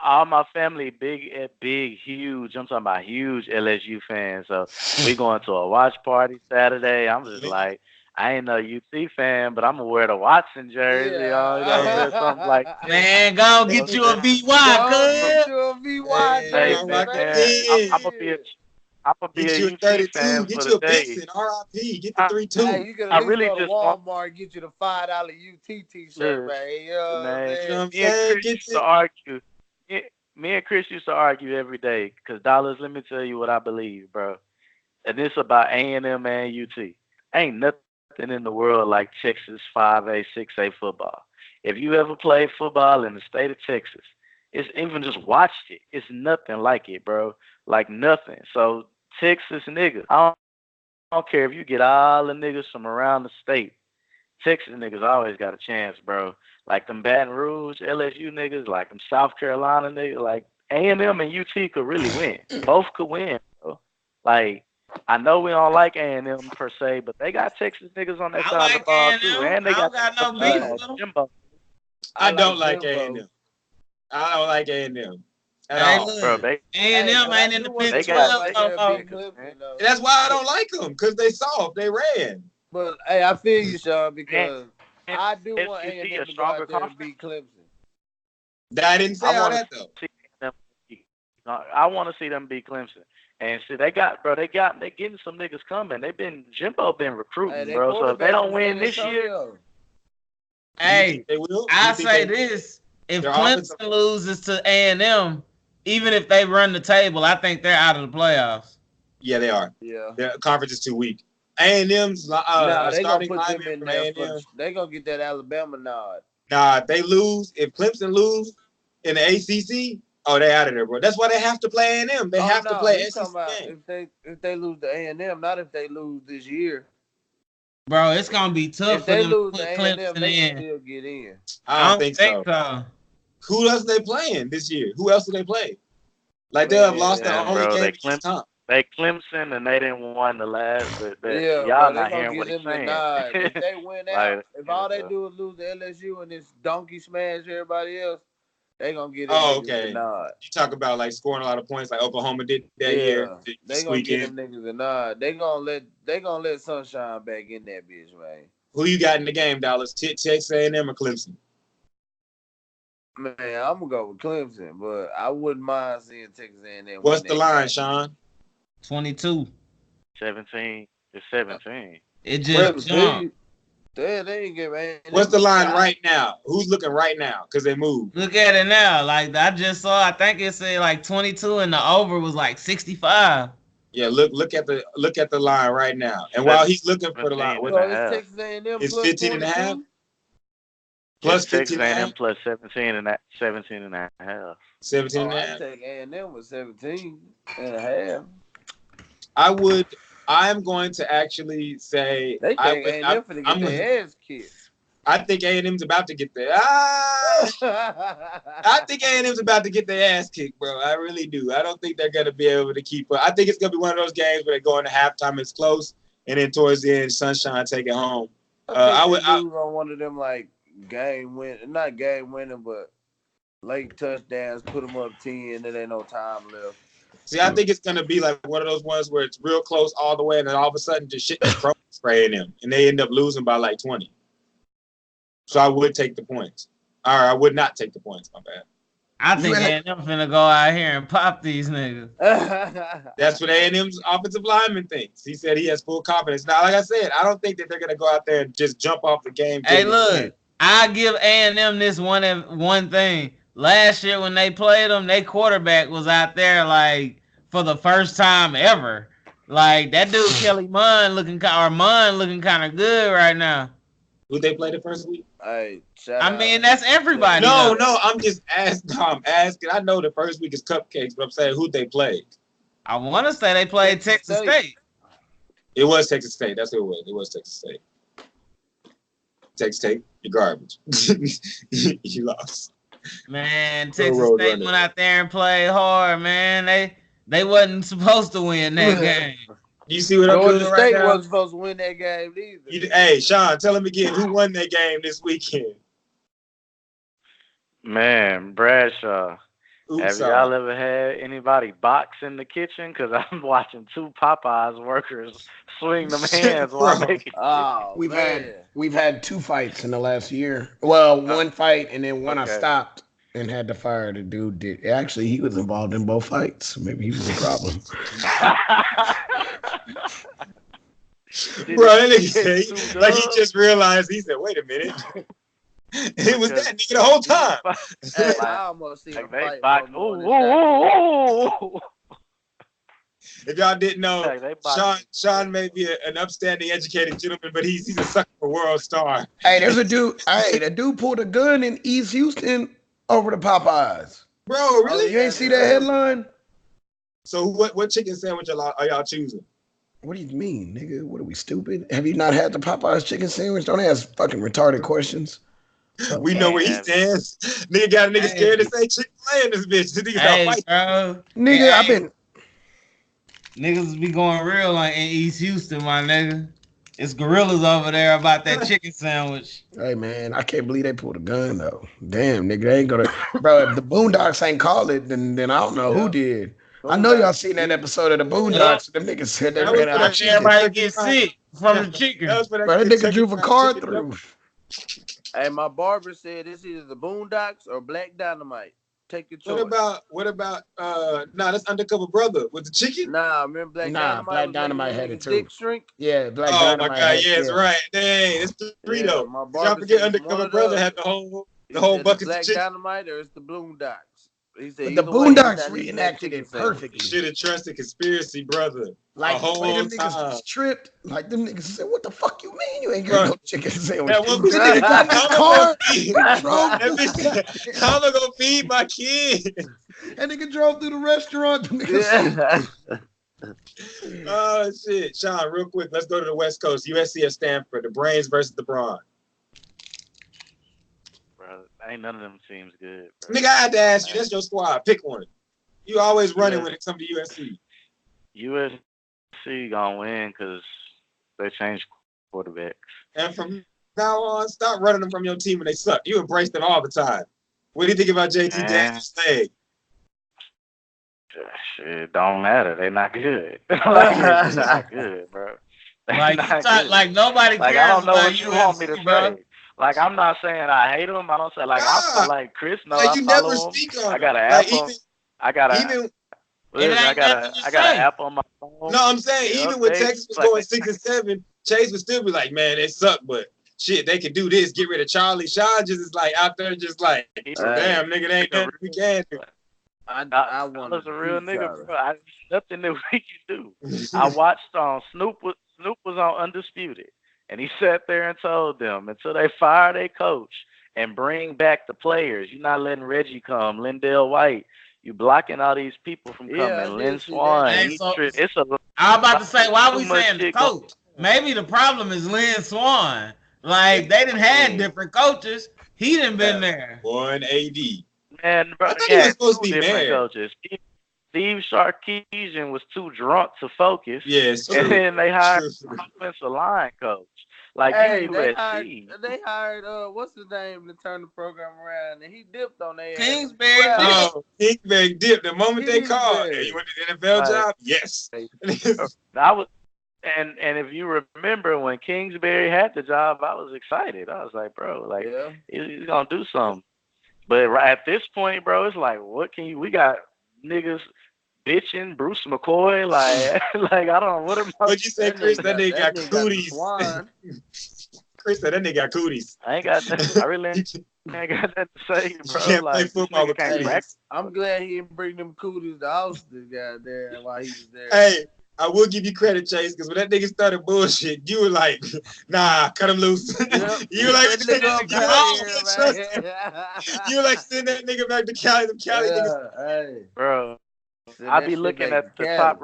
All my family big, huge. I'm talking about huge LSU fans. So we going to a watch party Saturday. I'm just like, I ain't no UT fan, but I'm gonna wear the Watson jersey. Yeah. You know, something like that. Man, go get you a VY, Get you a VY. Hey, man, I'm gonna be a UT 32. Fan get for you the a day. Benson, RIP. Get the 3-2. Hey, you can at least go to Walmart and get you the $5 UT t-shirt, man. You know what I'm saying? Me and Chris used to argue every day because, Dollars, let me tell you what I believe, bro. And this about A&M and UT. Ain't nothing in the world like Texas 5A, 6A football. If you ever played football in the state of Texas, it's even just watched it. It's nothing like it, bro. Like nothing. So Texas niggas, I don't care if you get all the niggas from around the state. Texas niggas always got a chance, bro. Like them Baton Rouge, LSU niggas, like them South Carolina niggas, like A&M and UT could really win. Both could win, bro. Like, I know we don't like A&M per se, but they got Texas niggas on that side of the ball too, and they got no beef with them. Jimbo. I don't like A&M. I don't like A&M at all, bro. A&M ain't in the Big 12. That's why I don't like them, because they soft, they ran. But hey, I feel you, Sean, because I do want A&M to go out there and beat Clemson. I didn't say all that though. I want to see them beat Clemson. And see, they getting some niggas coming. Jimbo been recruiting, bro. So if they don't win this year, hey, I say this: if Clemson loses to A&M, even if they run the table, I think they're out of the playoffs. Yeah, they are. Yeah, their conference is too weak. A&M's Nah, they gonna starting put them lineman in from there for. A&M. They gonna get that Alabama nod. Nah, if they lose, if Clemson lose in the ACC, oh, they out of there, bro. That's why they have to play A&M. They have to No, play he's SEC talking about game. if they lose to A&M, not if they lose this year. Bro, it's gonna be tough If for they them to lose to put A&M, Clemson they can in. still get in. I don't think so. so. Who else are they playing this year? Who else do they play? Like they have lost their And only bro, game against Tom. they Clemson and they didn't win the last. Yeah, y'all bro, they not gonna hearing give what he's them the saying. nod. If they win out, Like, if all they do is lose to LSU and this donkey smash everybody else, they gonna get them Oh, niggas the okay. nod. You talk about like scoring a lot of points like Oklahoma did that year. They gonna get them niggas the nod. They gonna let Sunshine back in that bitch, man. Who you got in the game, Dallas? Texas A&M or Clemson? Man, I'm gonna go with Clemson, but I wouldn't mind seeing Texas A&M. What's the line, Sean? 22. 17. It's 17. It just jumped. They ain't give A&M. What's the line right now? Who's looking right now? Because they moved. Look at it now. Like I just saw, I think it said like 22 and the over was like 65. Yeah, look at the line right now. And while he's looking for the line, it's Texas A&M it's plus 15 and a half. Plus 15 and a half. Plus 17 and a half. 17 and a half. 17 and a half. I'd take A&M with 17 and a half. I'm going to actually say they think A&M for to get their ass kicked. I think A&M's about to get their I think A&M's about to get their ass kicked, bro. I really do. I don't think they're gonna be able to keep up. I think it's gonna be one of those games where they go into halftime, it's close, and then towards the end, Sunshine take it home. I would lose on one of them like not game winning, but late touchdowns, put them up 10, and there ain't no time left. See, I think it's gonna be like one of those ones where it's real close all the way, and then all of a sudden, just shit is spraying them, and they end up losing by like 20. So I would take the points. Or I would not take the points. My bad. I think A&M finna go out here and pop these niggas. That's what A&M's offensive lineman thinks. He said he has full confidence. Now, like I said, I don't think that they're gonna go out there and just jump off the game. Hey, look, I give A&M this one thing. Last year when they played them, their quarterback was out there like for the first time ever. Like that dude Kelly Mund looking kind of good right now. Who they play the first week? Hey, that's everybody. No, I'm just asking. I'm asking. I know the first week is cupcakes, but I'm saying who they played. I want to say they played Texas State. It was Texas State. That's what it was. It was Texas State. Texas State, you're garbage. You lost. Man, Texas State went out there and played hard, man. They wasn't supposed to win that game. You see what I'm doing right State now? wasn't supposed to win that game either. Hey, Sean, tell him again who won that game this weekend. Man, Bradshaw. Have y'all ever had anybody box in the kitchen? Because I'm watching two Popeyes workers swing them hands while making. We've had two fights in the last year. Well, one fight and then one I stopped and had to fire the dude. Actually, he was involved in both fights. Maybe he was the problem. Bro, that nigga say, like he just realized. He said, "Wait a minute." It was that nigga the whole time. Hey, I almost seen a fight. If y'all didn't know, Sean may be an upstanding, educated gentleman, but he's a sucker for World Star. Hey, there's a dude. Hey, the dude pulled a gun in East Houston over the Popeyes. Bro, really? You ain't see that headline? So what chicken sandwich are y'all choosing? What do you mean, nigga? What are we, stupid? Have you not had the Popeyes chicken sandwich? Don't ask fucking retarded questions. We know where he stands. Nigga got a nigga scared to say Chick-fil-A in this bitch. Nigga, I've been. Niggas be going real in East Houston, my nigga. It's gorillas over there about that chicken sandwich. Hey, man, I can't believe they pulled a gun, though. Damn, nigga, they ain't gonna. Bro, if the Boondocks ain't called it, then I don't know who did. I know y'all seen that episode of the Boondocks. Them niggas said they ran out of chicken. Everybody get sick from the chicken. Bro, that nigga drove a car through. Hey, my barber said it's either the Boondocks or Black Dynamite. Take your choice. What about that's Undercover Brother with the chicken? Nah, remember Black Dynamite had it too. Dick shrink? Yeah, Black Dynamite. Oh my god, it's right. Dang, it's three though. Y'all forget Undercover Brother had the whole bucket Black of chicken. Dynamite or it's the Boondocks. He said But the either way, he's Boondocks not eating that reenacted chicken it sandwich. perfectly. Should have trusted conspiracy, brother. Like the the way them whole niggas time. was tripped. Like them niggas said, "What the fuck you mean you ain't Bro, got no chicken sandwich?" That one This nigga got in his car. He drove. That bitch, how am I gonna feed my kid? That nigga drove through the restaurant. The nigga Oh shit, Sean, real quick, let's go to the West Coast. USC or Stanford, the Brains versus the Brawn. Bro, ain't none of them teams good. Bro. Nigga, I had to ask you. That's your squad. Pick one. You always running when it comes to USC. USC gonna win because they changed quarterbacks. And from now on, stop running them from your team when they suck. You embrace them all the time. What do you think about JT Daniels' leg? Shit, don't matter. They're not good. They're not good, bro. Like nobody cares. Like I don't know about what you want me to bro. say. Like I'm not saying I hate them. I don't say like I feel like Chris knows. Like I you follow never him. speak on I got an like app. I got an app on my phone. No, I'm saying even when Texas was going 6 and 7, Chase would still be like, man, it sucked, but shit, they can do this. Get rid of Charlie. Sean just is like out there, just like, damn, nigga, they ain't nothing we can do. I was a real nigga, bro. Nothing that we can do. I watched Snoop was on Undisputed, and he sat there and told them until they fire their coach and bring back the players. You're not letting Reggie come, Lindell White. You blocking all these people from coming. Lynn Swan. Hey, I was about to say, why are we saying the coach? Maybe the problem is Lynn Swan. Like they didn't have different coaches. He didn't been there. One AD. Man, bro, I thought he was supposed to be different married. Coaches. Steve Sarkisian was too drunk to focus. Yes, and then they hired an offensive line coach. Like USC. They hired what's his name to turn the program around, and he dipped on their Kingsbury. Kingsbury dipped the moment they called. Hey, you want the NFL job? Yes. And if you remember when Kingsbury had the job, I was excited. I was like, bro, like he's gonna do something. But at this point, bro, it's like, what can you? We got niggas bitching, Bruce McCoy, like I don't know what am I. What'd you say, Chris? That nigga got cooties. Chris said that nigga got cooties. I ain't got nothing. I really ain't got nothing to say, bro. You can't play football with cooties. I'm glad he didn't bring them cooties to Austin, goddamn, while he was there. Hey, I will give you credit, Chase, because when that nigga started bullshit, you were like, nah, cut him loose. You were like, you were like, send that nigga back to Cali. Them Cali niggas. Hey. Bro, I be looking at the top.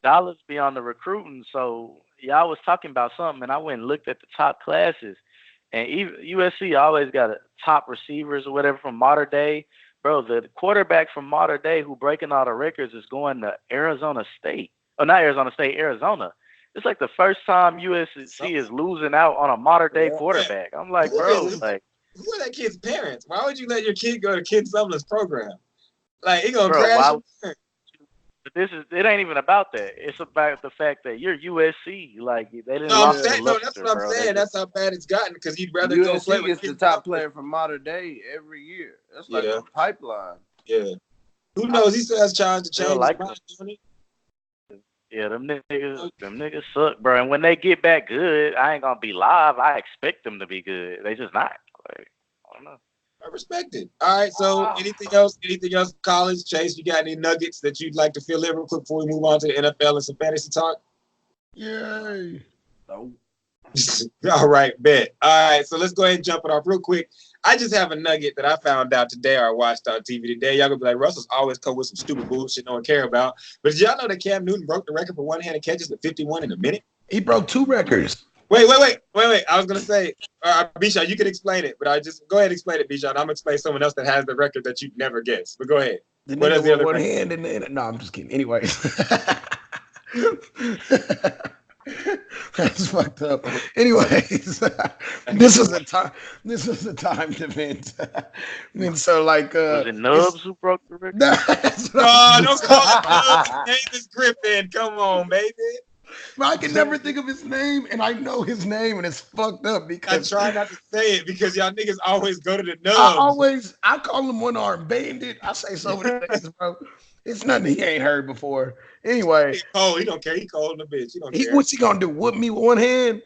Dollars be on the recruiting, so y'all was talking about something, and I went and looked at the top classes, and even USC always got a top receivers or whatever from modern day. Bro, the quarterback from modern day who breaking all the records is going to Arizona State. Oh, not Arizona State, Arizona. It's like the first time USC is losing out on a modern day quarterback. I'm like, bro, like, who are that kid's parents? Why would you let your kid go to Ken Sumlin's program? Like, he gonna crash. It ain't even about that. It's about the fact that you're USC. Like they didn't. No, I'm saying, that's what I'm saying. That's how bad it's gotten because he'd rather go play with the top player from modern day every year. That's like a pipeline. Yeah. Who knows? He still has a chance to change his mind, doing it. Yeah, them niggas suck, bro. And when they get back good, I ain't gonna be live. I expect them to be good. They just not. Like, I don't know. I respect it. All right. So anything else? Anything else? College, Chase, you got any nuggets that you'd like to fill in real quick before we move on to the NFL and some fantasy talk? Yay! No. All right, bet. All right. So let's go ahead and jump it off real quick. I just have a nugget that I found out today or I watched on TV today. Y'all gonna be like, Russell's always come with some stupid bullshit no one care about. But did y'all know that Cam Newton broke the record for one-handed catches with 51 in a minute? He broke 2 records. Wait. I was gonna say, Bijan, you can explain it, but I just go ahead and explain it, Bijan. I'm gonna explain someone else that has the record that you'd never guess. But go ahead. What is the other one hand and then? No, I'm just kidding. Anyways. That's fucked up. Anyways, this was a time event. I mean, so like, was it Nubs who broke the record? No, don't call it Nubs. His name is Griffin. Come on, baby. But I can never think of his name, and I know his name, and it's fucked up because I try not to say it because y'all niggas always go to the Nubs. I call him one arm bandit. I say so many things, bro. It's nothing he ain't heard before. Anyway. He don't care. He cold in the bitch. He don't care. What's he gonna do? Whoop me with one hand?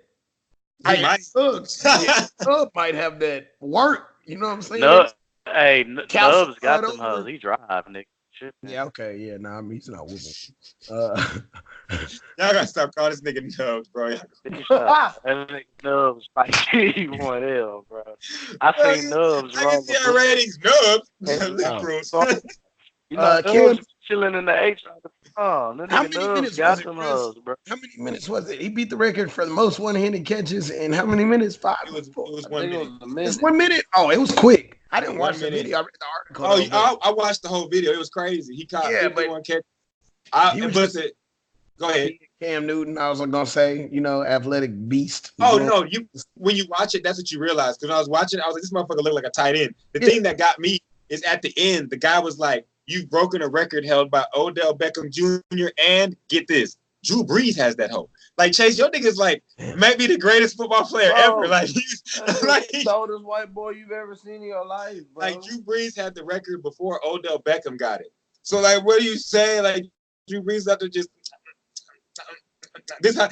He might. Sub might have that work. You know what I'm saying? Hey, Council Nubs got Flood them over. hoes. He drive, nigga. Shit, man. Yeah, okay, yeah, nah, he's not whooping. Y'all gotta stop calling this nigga Nubs, bro. That nigga Nubs like G1L, bro. I seen Nubs I roll can see our ratings. Nubs. You know, Kim, Nubs chilling in the H. Oh, that how nigga many Nubs minutes was got it, them Chris? hoes, bro. How many minutes was it? He beat the record for the most one-handed catches in how many minutes? 5? It was I 1 think minute. it was a minute. It's 1 minute. Oh, it was quick. I didn't 1 watch the minute. video. I read the article. Oh, though, I watched the whole video. It was crazy. He caught Yeah, 51 catches. he was But go ahead. Cam Newton, I was gonna say, athletic beast. Oh no, when you watch it, that's what you realize. Because when I was watching, I was like, this motherfucker look like a tight end. The thing that got me is at the end, the guy was like, "You've broken a record held by Odell Beckham Jr. and get this, Drew Brees has that hoe." Like Chase, your nigga's like maybe the greatest football player ever. Like he's like the oldest white boy you've ever seen in your life, bro. Like Drew Brees had the record before Odell Beckham got it. So like, what do you say? Like Drew Brees have to just. This how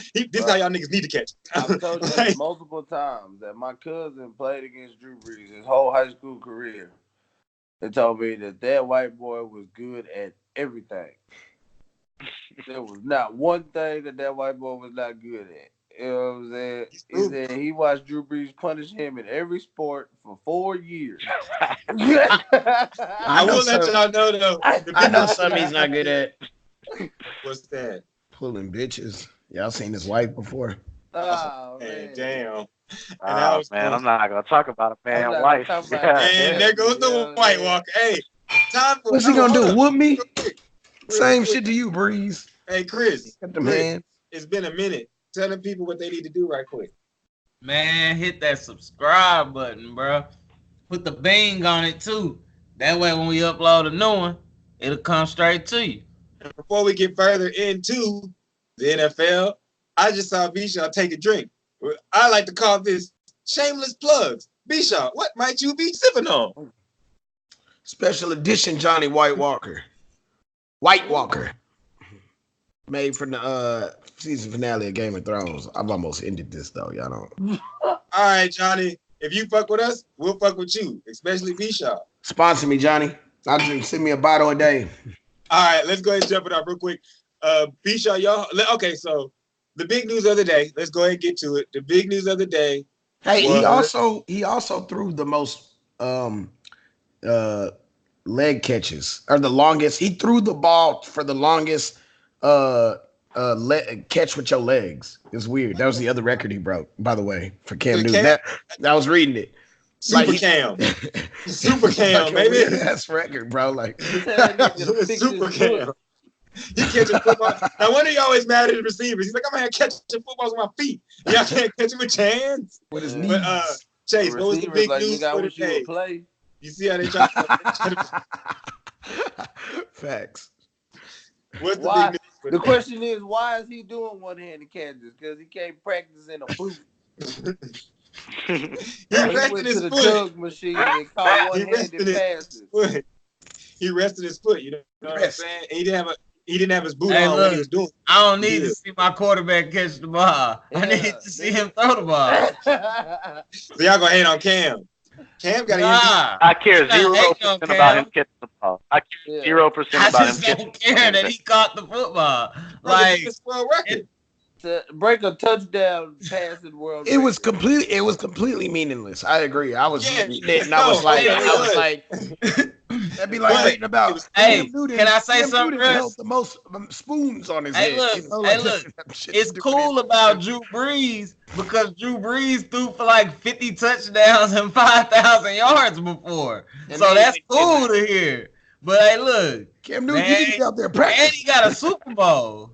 y'all niggas need to catch. I've told you Like, multiple times that my cousin played against Drew Brees his whole high school career. They told me that white boy was good at everything. There was not one thing that white boy was not good at. You know what I'm saying? He said he watched Drew Brees punish him in every sport for 4 years. I will let y'all know though. I know something he's not good at. What's that? Pulling bitches. Y'all seen his wife before? Oh, man, man. damn. Oh, man, I'm not gonna talk about a man wife. And there goes the White Walker. Hey, time for what's he gonna do? Whoop me? Same shit to you, Breeze. Hey, Chris. Got them hands. It's been a minute. Tell them people what they need to do right quick. Man, hit that subscribe button, bro. Put the bing on it too. That way, when we upload a new one, it'll come straight to you. And before we get further into the NFL, I just saw B-Shaw take a drink. I like to call this shameless plugs. B-Shaw, what might you be sipping on? Special edition Johnny White Walker. White Walker. Made from the season finale of Game of Thrones. I've almost ended this though. Y'all don't. All right, Johnny. If you fuck with us, we'll fuck with you, especially B-Shaw. Sponsor me, Johnny. I'll drink. Send me a bottle a day. All right, let's go ahead and jump it up real quick. B-Shaw, y'all. Okay, so the big news of the day. Let's go ahead and get to it. The big news of the day. Hey, he also threw the most leg catches or the longest. He threw the ball for the longest catch with your legs. It's weird. That was the other record he broke, by the way, for Cam Newton. That I was reading it. Super Cam. Super Cam, baby. That's record, bro. Like Super Cam. He catching football. Now, when are you always mad at the receivers? He's like, I'm here catching footballs with my feet. Y'all can't catch him with your hands. With his knees. But, Chase, what was the big news for the day? You see how they try to Facts. What's the big news for the question is, why is he doing one-handed catches? Because he can't practice in a booth. He rested his foot. Jug machine and caught one-handed passes. He rested his foot. You know what I'm saying? And he didn't have his boot on when he was doing. I don't need to see my quarterback catch the ball. I need to see him throw the ball. So y'all gonna hate on Cam. Cam got I care 0% about him catching the ball. I care 0% about him catching the ball. I just don't care that he caught the football. Like it's a world record. To break a touchdown passing world. It was completely meaningless. I agree. I was I was like, that'd be like reading about. Hey, can I say something? Held the most spoons on his head. Look. It's cool about Drew Brees because Drew Brees threw for like 50 touchdowns and 5,000 yards before. So that's cool to hear. But hey, look, Cam Newton, he out there practicing. And he got a Super Bowl.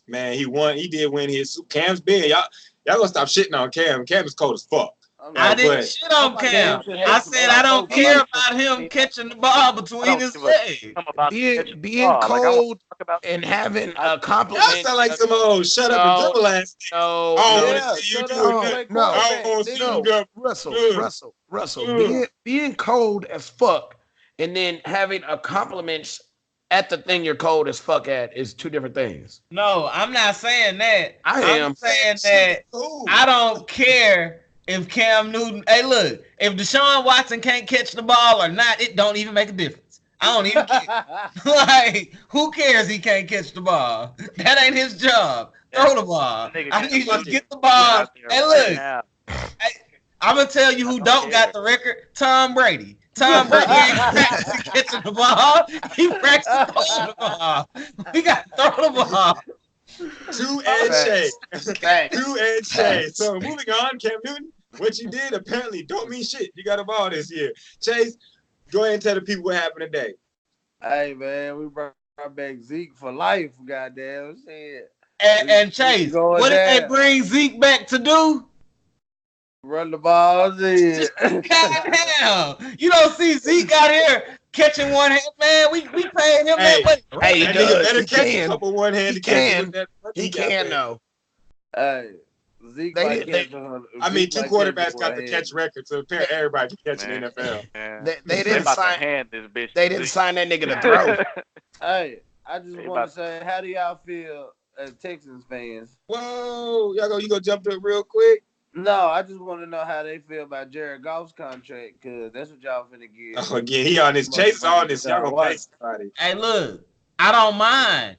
Man, he won. He did win his. Cam's big. Y'all gonna stop shitting on Cam. Cam is cold as fuck. I didn't shit on Cam. I said I don't care about him catching the ball between his legs. Being cold and having a compliment. Y'all sound like some old shut up and dribble ass. Russell. Being cold as fuck and then having a compliment at the thing you're cold as fuck at is two different things. No, I'm not saying that. I'm saying that I don't care if Cam Newton. Hey, look, if Deshaun Watson can't catch the ball or not, it don't even make a difference. I don't even care. Like, who cares he can't catch the ball? That ain't his job. Throw the ball. I need you to get the ball. Hey, look. I'm going to tell you who don't got the record. Tom Brady. Tom Brady ain't practicing catching the ball. He practicing throwing the ball. We got to throw the ball. Two and shade. Two and shade. So moving on, Cam Newton, what you did apparently don't mean shit. You got a ball this year. Chase, go ahead and tell the people what happened today. Hey, man, we brought back Zeke for life, goddamn shit. And Chase, what did they bring Zeke back to do? Run the ball, shit. Goddamn. You don't see Zeke out here catching one hand. Man, we paid him that much. Hey, he does. He catch a couple one-handed catches. He can, though. Hey. Zeke I mean, two quarterbacks got the catch record, so apparently everybody can catch in the NFL. They didn't sign this bitch. They didn't sign that nigga to throw. Hey, I just want to say, how do y'all feel as Texans fans? Whoa, you go jump to it real quick? No, I just want to know how they feel about Jared Goff's contract, because that's what y'all finna give. Oh, again, he on this. Chase is on this. Y'all gonna pay somebody. Hey, look, I don't mind.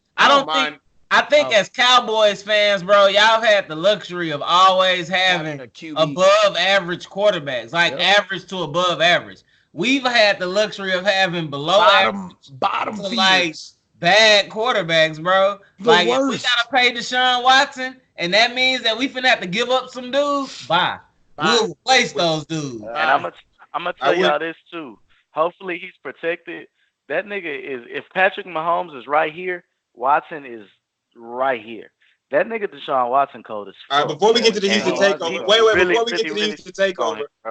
I think as Cowboys fans, bro, y'all had the luxury of always having above average quarterbacks, like average to above average. We've had the luxury of having below average, bottom to like bad quarterbacks, bro. Like if we gotta pay Deshaun Watson, and that means that we finna have to give up some dudes. Bye. We'll replace those dudes. And I'm gonna tell y'all this too. Hopefully he's protected. That nigga is. If Patrick Mahomes is right here, Watson is right here. That nigga Deshaun Watson code is. All right, before we get to the Houston takeover,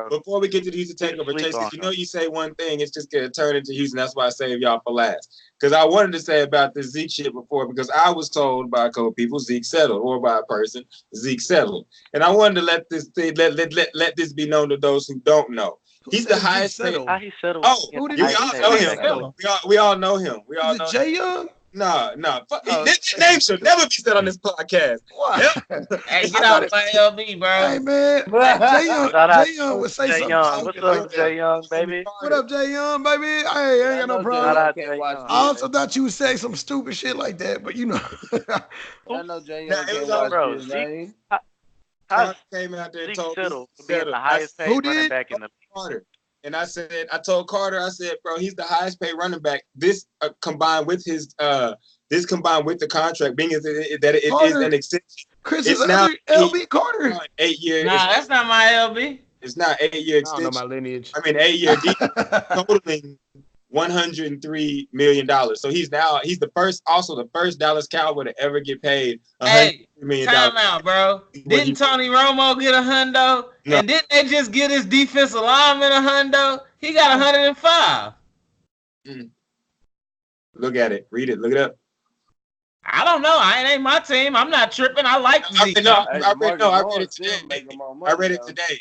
before we get to the Houston takeover, Chase, you say one thing, it's just gonna turn into Houston. That's why I save y'all for last. Because I wanted to say about this Zeke shit before, because I was told by a couple people Zeke settled, or by a person Zeke settled, and I wanted to let this thing let this be known to those who don't know. He's the highest paid. How he settled? Oh, we all know him. We all know him. We all know Jay Young. No. This name should never be said on this podcast. What? Hey, get out of my LB, bro. Hey, man. Jay Young would say something. What's up, Jay Young, baby? What up, Jay Young, baby? Hey, I ain't got no problem. I also thought you would say some stupid shit like that, but you know. I know Jay Young can't watch his name. How came out there and told me the highest paid running back in the Carter. And I told Carter, bro, he's the highest paid running back. This combined with his combined with the contract, being that it is an extension. Chris is now LB Carter. 8 years. Nah, that's not my LB. It's not 8 year extension. I don't know my lineage. I mean 8 year deal, totaling $103 million. So he's the first Dallas Cowboy to ever get paid $103 million. Time out, bro. Didn't Tony Romo get a hundo? No. And didn't they just get his defensive lineman a hundo? He got 105. Look at it. Read it. Look it up. I don't know. It ain't my team. I'm not tripping. I like Zeke. I read it today.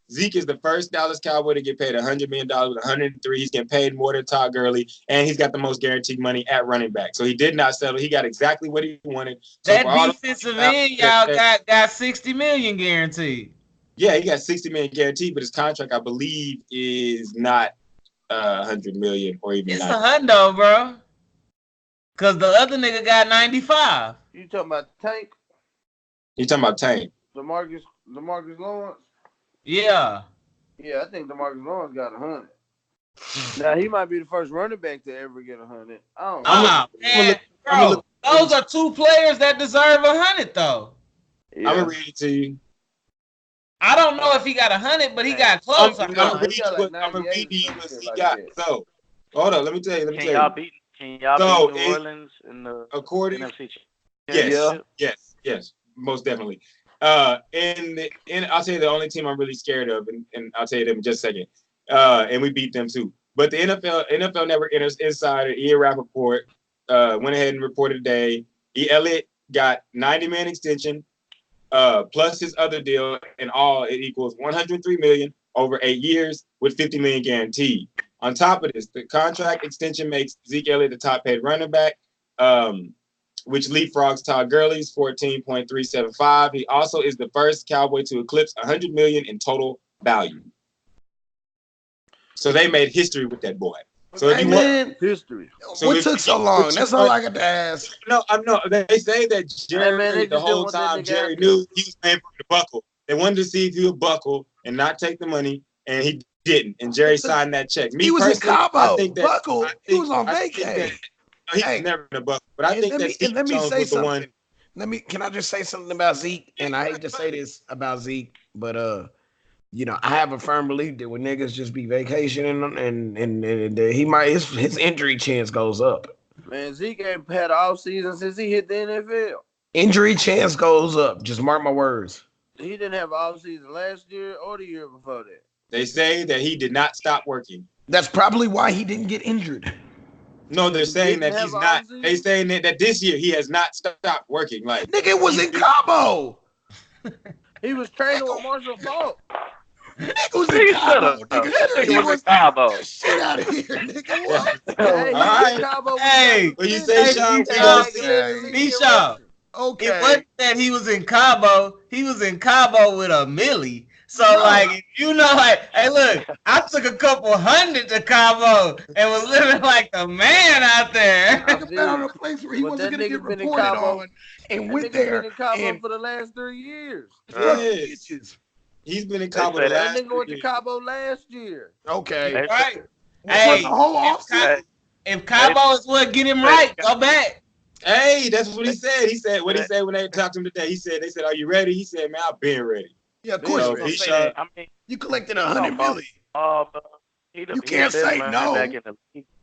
Zeke is the first Dallas Cowboy to get paid $100 million with 103. He's getting paid more than Todd Gurley, and he's got the most guaranteed money at running back. So he did not settle. He got exactly what he wanted. So that defensive end, y'all got $60 million guaranteed. Yeah, he got $60 million guaranteed, but his contract, I believe, is not $100 million or even. It's a hundo, bro. Cause the other nigga got 95. You talking about Tank? You talking about Tank? DeMarcus Lawrence? Yeah. Yeah, I think DeMarcus Lawrence got 100. Now he might be the first running back to ever get 100. I don't know. Those are two players that deserve 100 though. Yeah. I'm gonna read it to you. I don't know if he got 100, but he got close. I'm gonna read you what he got. So hold on, let me tell you. Can y'all beat New Orleans in the NFC? Yes, most definitely. I'll tell you the only team I'm really scared of, and I'll tell you them in just a second. And we beat them too. But the NFL Network insider Ian Rappaport went ahead and reported today. Elliott got $90 million extension, plus his other deal, and all it equals $103 million over 8 years with $50 million guaranteed. On top of this, the contract extension makes Zeke Elliott the top paid running back. which leapfrogs Todd Gurley's 14.375. He also is the first Cowboy to eclipse 100 million in total value. So they made history with that boy. So if you want history, so what took so long? That's all I got to ask. No, I'm no. They say that Jerry the whole time Jerry knew he was paying for him to buckle. They wanted to see if he would buckle and not take the money, and he didn't. And Jerry signed that check. He was in Cabo. I think that buckle. He was on vacay. He was never in a buckle. But I think that Steve Jones was the one. Can I just say something about Zeke? And I hate to say this about Zeke, but you know, I have a firm belief that when niggas just be vacationing and he might his injury chance goes up. Man, Zeke ain't had an off season since he hit the NFL. Injury chance goes up. Just mark my words. He didn't have an off season last year or the year before that. They say that he did not stop working. That's probably why he didn't get injured. No, they're saying that he's not. They saying that this year he has not stopped working. Like nigga was in Cabo. He was training with Marshall Falk. Nigga was in Cabo. Nigga was in Cabo. Shit out of here, nigga. All right. Hey, what you say, Sean? B-Shaw. Okay. It wasn't that he was in Cabo. He was in Cabo with a millie. So, like, you know, like, hey, look, I took a couple hundred to Cabo and was living like the man out there. Nigga found a place where he wasn't going to get reported on and went there. Been in Cabo for the last 3 years. He's been in Cabo the last 3 years. That nigga went to Cabo last year. Okay. Right. Hey, the whole offseason. If Cabo is what get him right, go back. Hey, that's what he said. He said what he said when they talked to him today. They said, "Are you ready?" He said, "Man, I've been ready." Yeah, of course. I mean, you collected 100 million. You can't say no. Back in the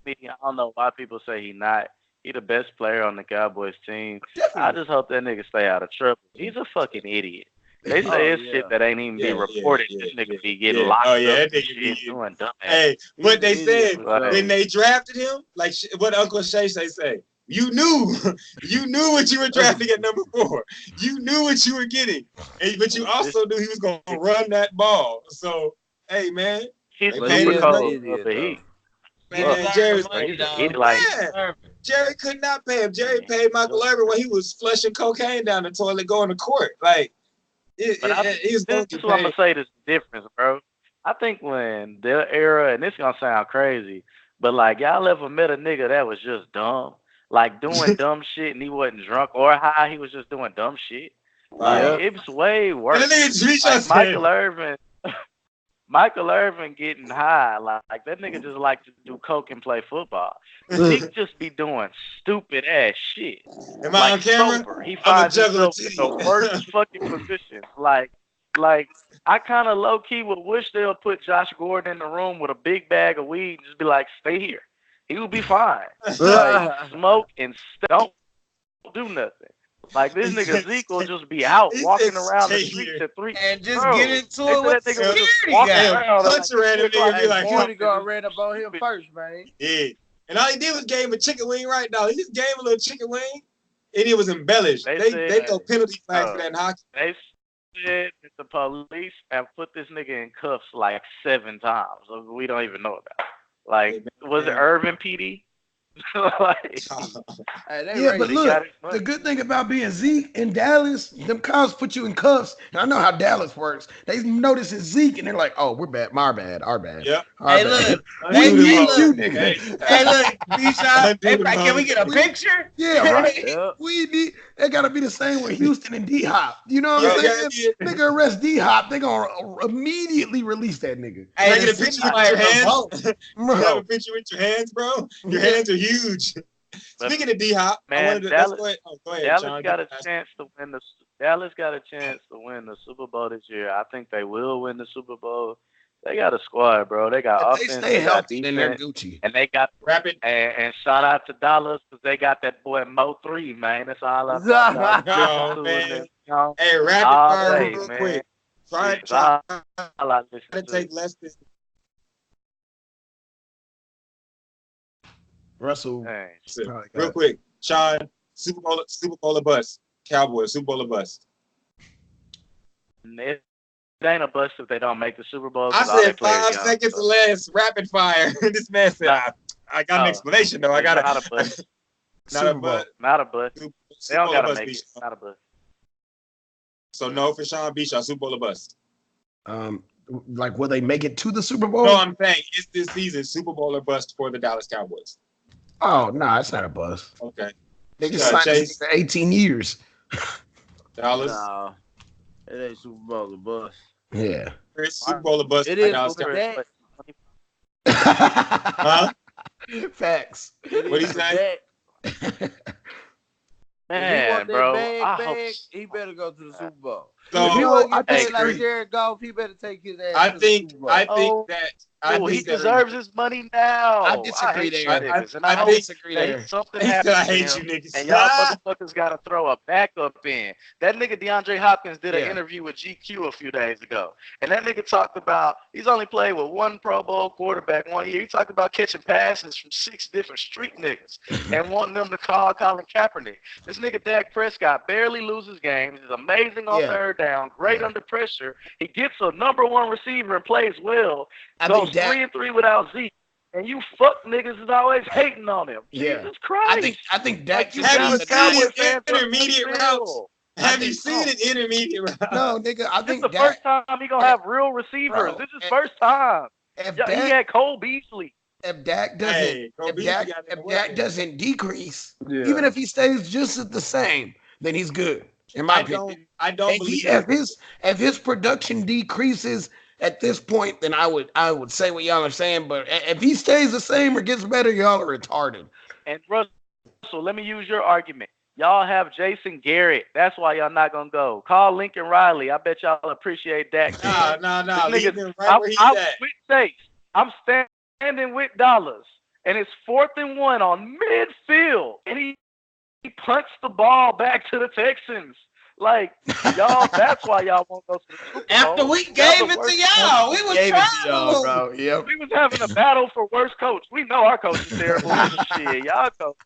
league. I don't know why people say he not. He the best player on the Cowboys team. Definitely. I just hope that nigga stay out of trouble. He's a fucking idiot. They say it's shit that ain't even be reported. This nigga be getting locked up. That nigga doing dumb ass. Hey, what they said when they drafted him, like what Uncle Shay say. You knew what you were drafting at number 4. You knew what you were getting, but you also knew he was going to run that ball. So, hey, man, he's super cold. Man, Jerry could not pay him. Jerry paid Michael Irvin when he was flushing cocaine down the toilet going to court. Like, this is what I'm gonna say. This difference, bro. I think when their era, and this gonna sound crazy, but like y'all ever met a nigga that was just dumb. Like doing dumb shit and he wasn't drunk or high, he was just doing dumb shit. Like it was way worse. Like Michael Irvin getting high, like that nigga just like to do coke and play football. He just be doing stupid ass shit. Am I on camera? Sober. He finds himself in the worst fucking position. Like I kind of low key would wish they'll put Josh Gordon in the room with a big bag of weed and just be like, stay here. He will be fine. Like, smoke and don't do nothing. Like this nigga Zeke will just be out walking around the streets at 3 and just get into it with the security guy. Punch around him and be like, "Security guard ran up on him first, man." Yeah, and all he did was gave him a chicken wing right now. He just gave him a little chicken wing, and it was embellished. They go penalty flags for that in hockey. They said that the police have put this nigga in cuffs like 7 times. So we don't even know about. Like, was it Irvin PD? Like, yeah, but look, the good thing about being Zeke in Dallas, them cops put you in cuffs. And I know how Dallas works. They notice it's Zeke, and they're like, "Oh, we're bad, our bad." Yeah. Hey, look, we need you, nigga. Hey, look, B-Shot. Can we get a picture? Yeah, right. Yep. We need. They gotta be the same with Houston and D-Hop. You know what I'm saying? Nigga arrest D-Hop, they gonna immediately release that nigga. Hey, get a picture with your hands. You have a picture with your hands, bro. Your hands are huge. Speaking of D-Hop, man, Dallas, go ahead, Dallas John, got a chance to win the. Dallas got a chance to win the Super Bowl this year. I think they will win the Super Bowl. They got a squad, bro. They got offense, they got defense, they're Gucci. And they got rapid. And shout out to Dallas because they got that boy Mo 3, man. That's all I got. Yo, man. Hey, rapid fire real quick. Try to take less than. Russell, real quick, Sean, Super Bowl or bust. Cowboys, Super Bowl or bust. It ain't a bust if they don't make the Super Bowl. I said 5 seconds or less, rapid fire. This man said, I got an explanation though. I got not a bust. Not a bust. Not a bust. They don't gotta make it. Not a bust. So no for Sean B. Super Bowl or bust. Like, will they make it to the Super Bowl? No, I'm saying it's this season Super Bowl or bust for the Dallas Cowboys. Oh no, it's not a bust. Okay. They just signed Chase for 18 years. Dallas. No, it ain't Super Bowl or bust. Yeah. It's Super Bowl or bust. It is Dallas for Cowboys. that. Huh? Facts. What he say? Man, bro, he better go to the Super Bowl. So, if he want to get paid agree. like Jared Goff, he better take his ass. I to think the Super Bowl. he deserves his money now. I disagree there. I disagree there. Something I happens hate to you him, niggas. and y'all motherfuckers got to throw a backup in. That nigga DeAndre Hopkins did an Yeah. interview with GQ a few days ago, and that nigga talked about he's only played with one Pro Bowl quarterback 1 year. He talked about catching passes from 6 different street niggas and wanting them to call Colin Kaepernick. This nigga Dak Prescott barely loses games. He's amazing on third down, great under pressure. He gets a number 1 receiver and plays well. Goes 3-3 without Zeke, and you fuck niggas is always hating on him. Jesus Christ! I think Dak. Have you seen his intermediate routes? routes? Have you seen an intermediate route? No, nigga. I think this is the first time he gonna have real receivers. Bro, This is first time. If He had Cole Beasley. If Dak doesn't, if Dak doesn't decrease, even if he stays just at the same, then he's good. In my opinion, I don't believe if his production decreases at this point, then I would say what y'all are saying. But if he stays the same or gets better, y'all are retarded. And Russell, let me use your argument. Y'all have Jason Garrett. That's why y'all not gonna go. Call Lincoln Riley. I bet y'all appreciate Dak. No. Leave him right where he's at. With Chase. I'm standing with dollars, and it's 4th and 1 on midfield, and he punched the ball back to the Texans. Like, y'all, that's why y'all won't go to the Super Bowl. After we gave it to y'all, we was trying, bro. Yep. We was having a battle for worst coach. We know our coach is terrible. Shit, y'all coach.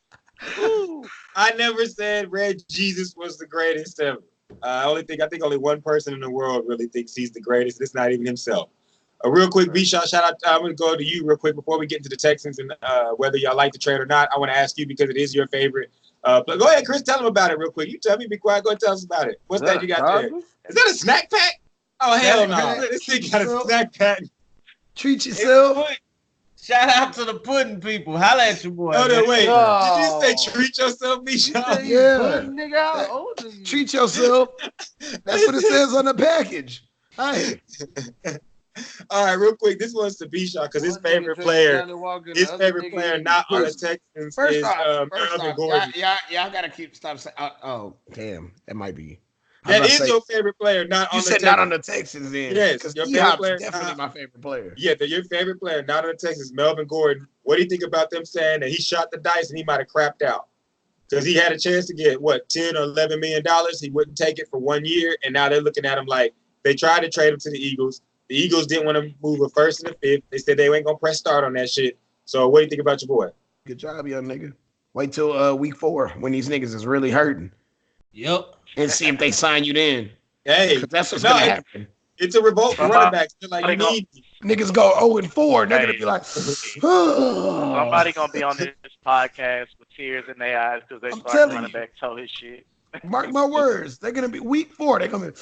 I never said Red Jesus was the greatest ever. I think only one person in the world really thinks he's the greatest. It's not even himself. A real quick B-Shot shout out. I'm going to go to you real quick before we get into the Texans and whether y'all like the trade or not. I want to ask you because it is your favorite. But go ahead, Chris. Tell him about it real quick. You tell me. Be quiet. Go ahead, tell us about it. What's that you got there? Is that a snack pack? Oh hell no! This thing got a snack pack. Treat yourself. Shout out to the pudding people. Holla at your boy. Oh, no, wait. Did you say treat yourself, B-Shot? Yeah. Treat yourself. That's what it says on the package. Hey. All right, real quick. This one's to B-Shot because his favorite player not on the Texans is Melvin Gordon. Y'all gotta stop saying. Oh, damn, that might be. That is your favorite player, not on the Texans. You said not on the Texans, then. Yes, because your favorite player definitely my favorite player. Yeah, your favorite player, not on the Texans, Melvin Gordon. What do you think about them saying that he shot the dice and he might have crapped out? Because he had a chance to get, what, $10 or $11 million. He wouldn't take it for 1 year, and now they're looking at him like they tried to trade him to the Eagles. The Eagles didn't want to move a 1st and a 5th. They said they ain't going to press start on that shit. So what do you think about your boy? Good job, young nigga. Wait till week 4 when these niggas is really hurting. Yep. And see if they sign you then. Hey, that's what's gonna happen. It's a revolt for running backs. Like you need niggas go 0-4, and they're gonna be like, somebody gonna be on this podcast with tears in their eyes because they start running back told his shit. Mark my words, they're gonna be week 4. They're gonna be.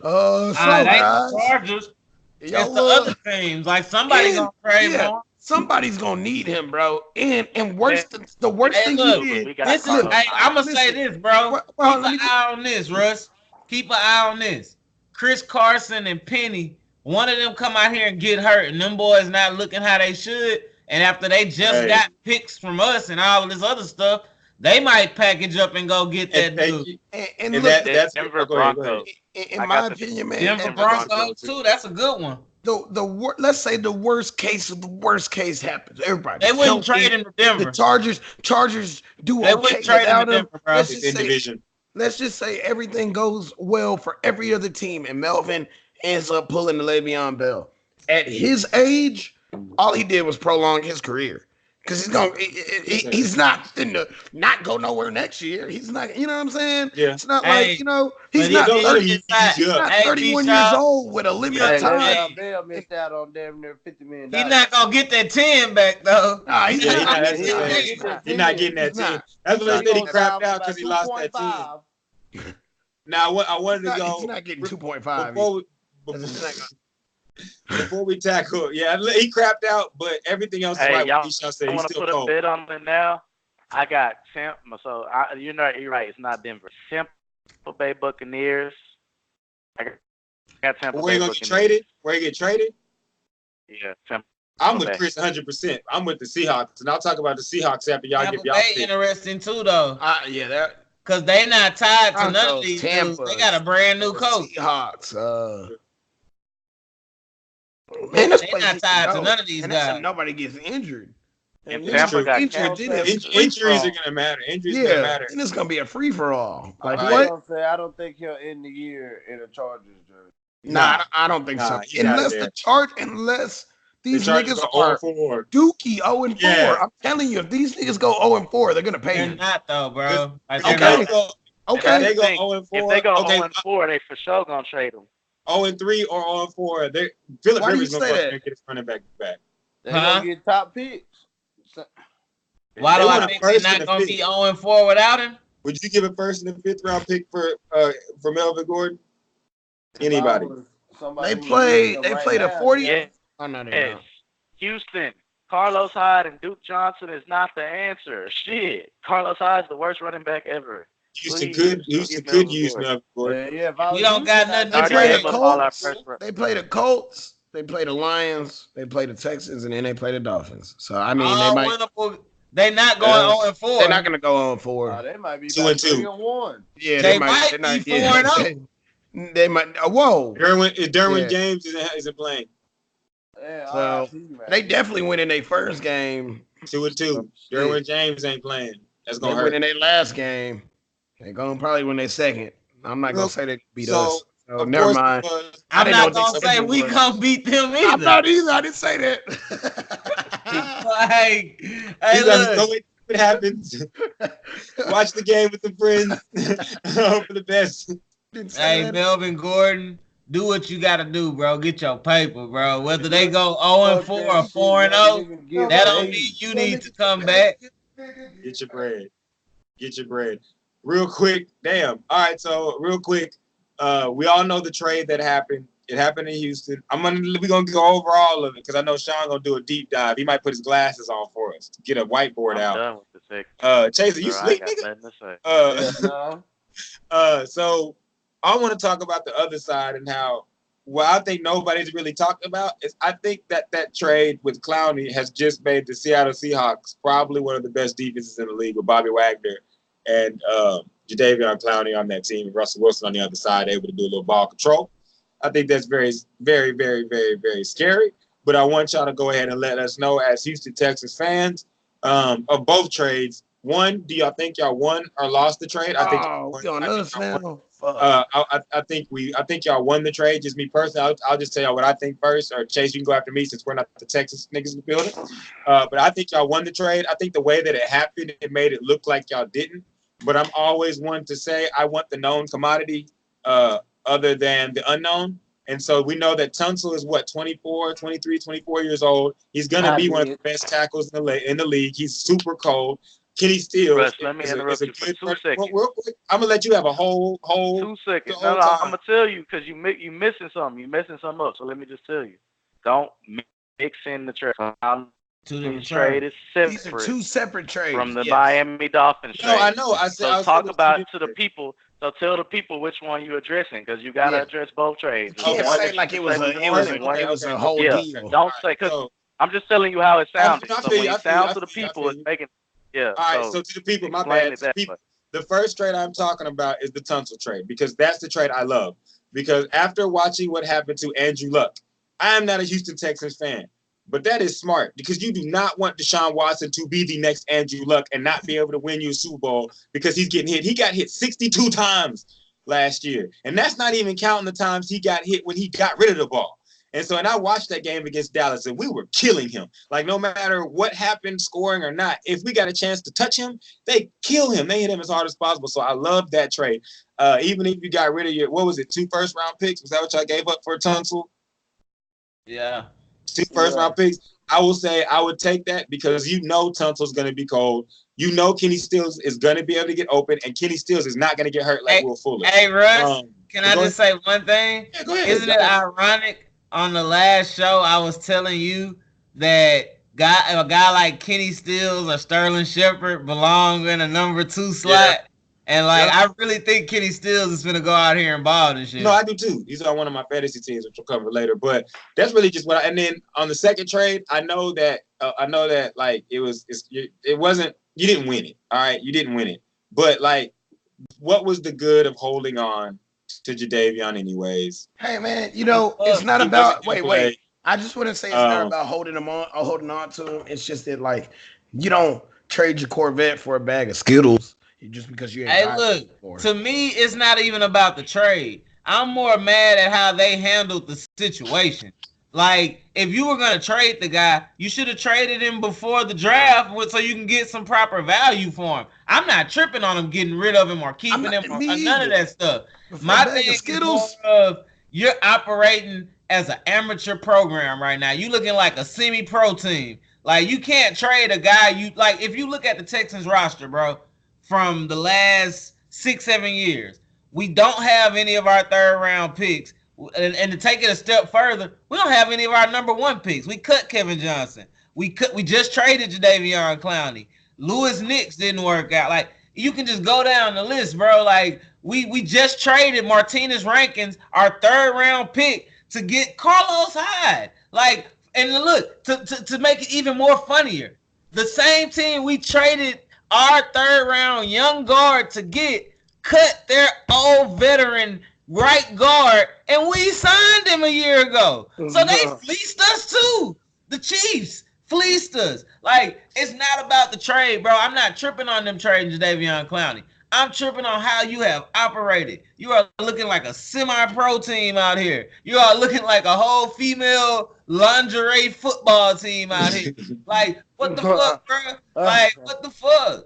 Chargers. It's the other teams. Like somebody gonna trade him. Somebody's gonna need him, bro. And worse, the worst thing he did. I'm gonna say this, bro. Keep an eye on this, Russ. Keep an eye on this. Chris Carson and Penny, one of them come out here and get hurt, and them boys not looking how they should. And after they just got picks from us and all of this other stuff, they might package up and go get that dude. And look, that's Denver Broncos. In my opinion, man, Denver Broncos too. That's a good one. Let's say the worst case of the worst case happens. Everybody. They wouldn't trade him to Denver. The Chargers do they okay without him. Let's just say everything goes well for every other team, and Melvin ends up pulling the Le'Veon Bell. At his age, all he did was prolong his career. Because he's not not go nowhere next year. He's not, you know what I'm saying? Yeah. It's not like, he's not don't let him 30. eat He's you up. not 31 years old with a limited time. Bell missed out on damn near $50 million. He's not gonna get that 10 back though. Nah, he's Yeah, not. he's not getting that 10. That's what they said he crapped out because he lost that 10. Now, I wanted to go. He's not getting 2.5. Before we tackle, he crapped out, but everything else is right. Y'all What said. want to put a bet on it now? I got Tampa. So you're right. It's not Denver. Tampa Bay Buccaneers. I got Tampa Bay Buccaneers. Where you get traded? Yeah, Tampa. I'm with Chris 100%. I'm with the Seahawks, and I'll talk about the Seahawks after y'all give y'all pick. Interesting too, though. That. Because they not tied to none of these dudes. They got a brand new coach. Seahawks. Man, they're not tied to none of these guys. Nobody gets injured. And injuries are gonna matter. Injuries gonna matter. And it's gonna be a free for all. Like what? I don't think he'll end the year in a Chargers jersey. Nah, I don't think so. Unless these niggas are dookie 0-4. Yeah. I'm telling you, if these niggas go 0-4, they're gonna pay They're you. not though, bro. Okay. They go 0-4. If they go 0-4, they for sure gonna trade them. 0-3 or 0-4. Philip Rivers gonna get his running back. They're gonna get top picks. Why do I think they're not gonna be 0-4 without him? Would you give a first and a fifth round pick for Melvin Gordon? Anybody? They played a 40. Yeah. Oh, no. Houston, Carlos Hyde and Duke Johnson is not the answer. Shit, Carlos Hyde's the worst running back ever. Houston could use Melvin Gordon. We don't got nothing to trade. They play the Colts. They play the Lions. They play the Texans, and then they play the Dolphins. So I mean, they might. They're not going 0-4. They're not going to go 0-4. They might be 2-2. Yeah, they might be 4-0. They might. Whoa. Derwin James isn't playing. Yeah, so they definitely win in their first game. 2-2. Derwin James ain't playing. That's gonna hurt. Win in their last game. They're gonna probably win their second. I'm not gonna say they beat us. So never mind. I'm not gonna say we gonna beat them either. I'm not either. I didn't say that. Like, hey, look. What happens? Watch the game with the friends. Hope for the best. Hey, Melvin Gordon, do what you gotta do, bro. Get your paper, bro. Whether they go 0-4 or 4-0, that don't mean you need to come back. Get your bread. Real quick, damn. All right, so real quick, we all know the trade that happened. It happened in Houston. We're gonna go over all of it because I know Sean gonna do a deep dive. He might put his glasses on for us to get a whiteboard out. Done with the Chase, are you sleep, nigga? So I want to talk about the other side and how I think nobody's really talked about is I think that trade with Clowney has just made the Seattle Seahawks probably one of the best defenses in the league with Bobby Wagner and Jadeveon Clowney on that team, and Russell Wilson on the other side, able to do a little ball control. I think that's very, very, very, very, very scary. But I want y'all to go ahead and let us know as Houston Texans fans of both trades. One, do y'all think y'all won or lost the trade? I think I think y'all won the trade. Just me personally, I'll just tell y'all what I think first. Or Chase, you can go after me since we're not the Texas niggas in the building. But I think y'all won the trade. I think the way that it happened, it made it look like y'all didn't. But I'm always one to say I want the known commodity other than the unknown. And so we know that Tunsil is 24 years old. He's going to be one of the best tackles in the league. He's super cold. Kenny Stills. Let me interrupt you for 2 seconds. Real quick, I'm going to let you have a whole 2 seconds. No, I'm going to tell you because you're missing something. You're messing something up. So let me just tell you. Don't mix in the trade. Trade is separate. These are two separate trades from the Miami Dolphins trade. No, I know. So talk about it to the people. So tell the people which one you're addressing because you got to address both trades. You can't say like it was a whole deal. Don't say because I'm just telling you how it sounded. So when it sounds to the people, it's making All right. So to the people, my bad. The first trade I'm talking about is the Tunsil trade because that's the trade I love. Because after watching what happened to Andrew Luck, I am not a Houston Texans fan. But that is smart because you do not want Deshaun Watson to be the next Andrew Luck and not be able to win you a Super Bowl because he's getting hit. He got hit 62 times last year. And that's not even counting the times he got hit when he got rid of the ball. And I watched that game against Dallas, and we were killing him. Like, no matter what happened, scoring or not, if we got a chance to touch him, they kill him. They hit him as hard as possible. So I love that trade. Even if you got rid of your, what was it, 2 first-round picks? Was that what y'all gave up for Tunsil? Yeah. 2 first-round picks. I will say I would take that because Tunsil's going to be cold. Kenny Stills is going to be able to get open, and Kenny Stills is not going to get hurt like Will Fuller. Hey, Russ, can I just say one thing? Yeah, go ahead. Isn't it ironic? On the last show, I was telling you that a guy like Kenny Stills or Sterling Shepard belong in a number 2 slot. Yeah. And, I really think Kenny Stills is going to go out here and ball this year. No, I do too. He's on one of my fantasy teams, which we'll cover later. But that's really just and then on the second trade, I know that it wasn't, you didn't win it. All right. You didn't win it. But what was the good of holding on to Jadeveon anyways? Hey man, it's not about wait. I just wouldn't say it's not about holding him on or holding on to him. It's just that you don't trade your Corvette for a bag of Skittles. Just because you ain't. Hey, look, to me, it's not even about the trade. I'm more mad at how they handled the situation. If you were going to trade the guy, you should have traded him before the draft so you can get some proper value for him. I'm not tripping on him getting rid of him or keeping him or none of that stuff. My thing is more of you're operating as an amateur program right now. You looking like a semi-pro team. You can't trade a guy. If you look at the Texans roster, bro, from the last 6-7 years, we don't have any of our 3rd round picks. And to take it a step further, we don't have any of our number 1 picks. We cut Kevin Johnson. We just traded Jadeveon Clowney. Lewis Nix didn't work out. You can just go down the list, bro. We just traded Martinez Rankins, our 3rd round pick, to get Carlos Hyde. And look, to make it even more funnier, the same team we traded our 3rd round young guard to get cut their old veteran right guard, and we signed him a year ago. So they fleeced us too. The Chiefs fleeced us. It's not about the trade, bro. I'm not tripping on them trading Jadeveon Clowney. I'm tripping on how you have operated. You are looking like a semi-pro team out here. You are looking like a whole female lingerie football team out here. What the fuck, bro? What the fuck?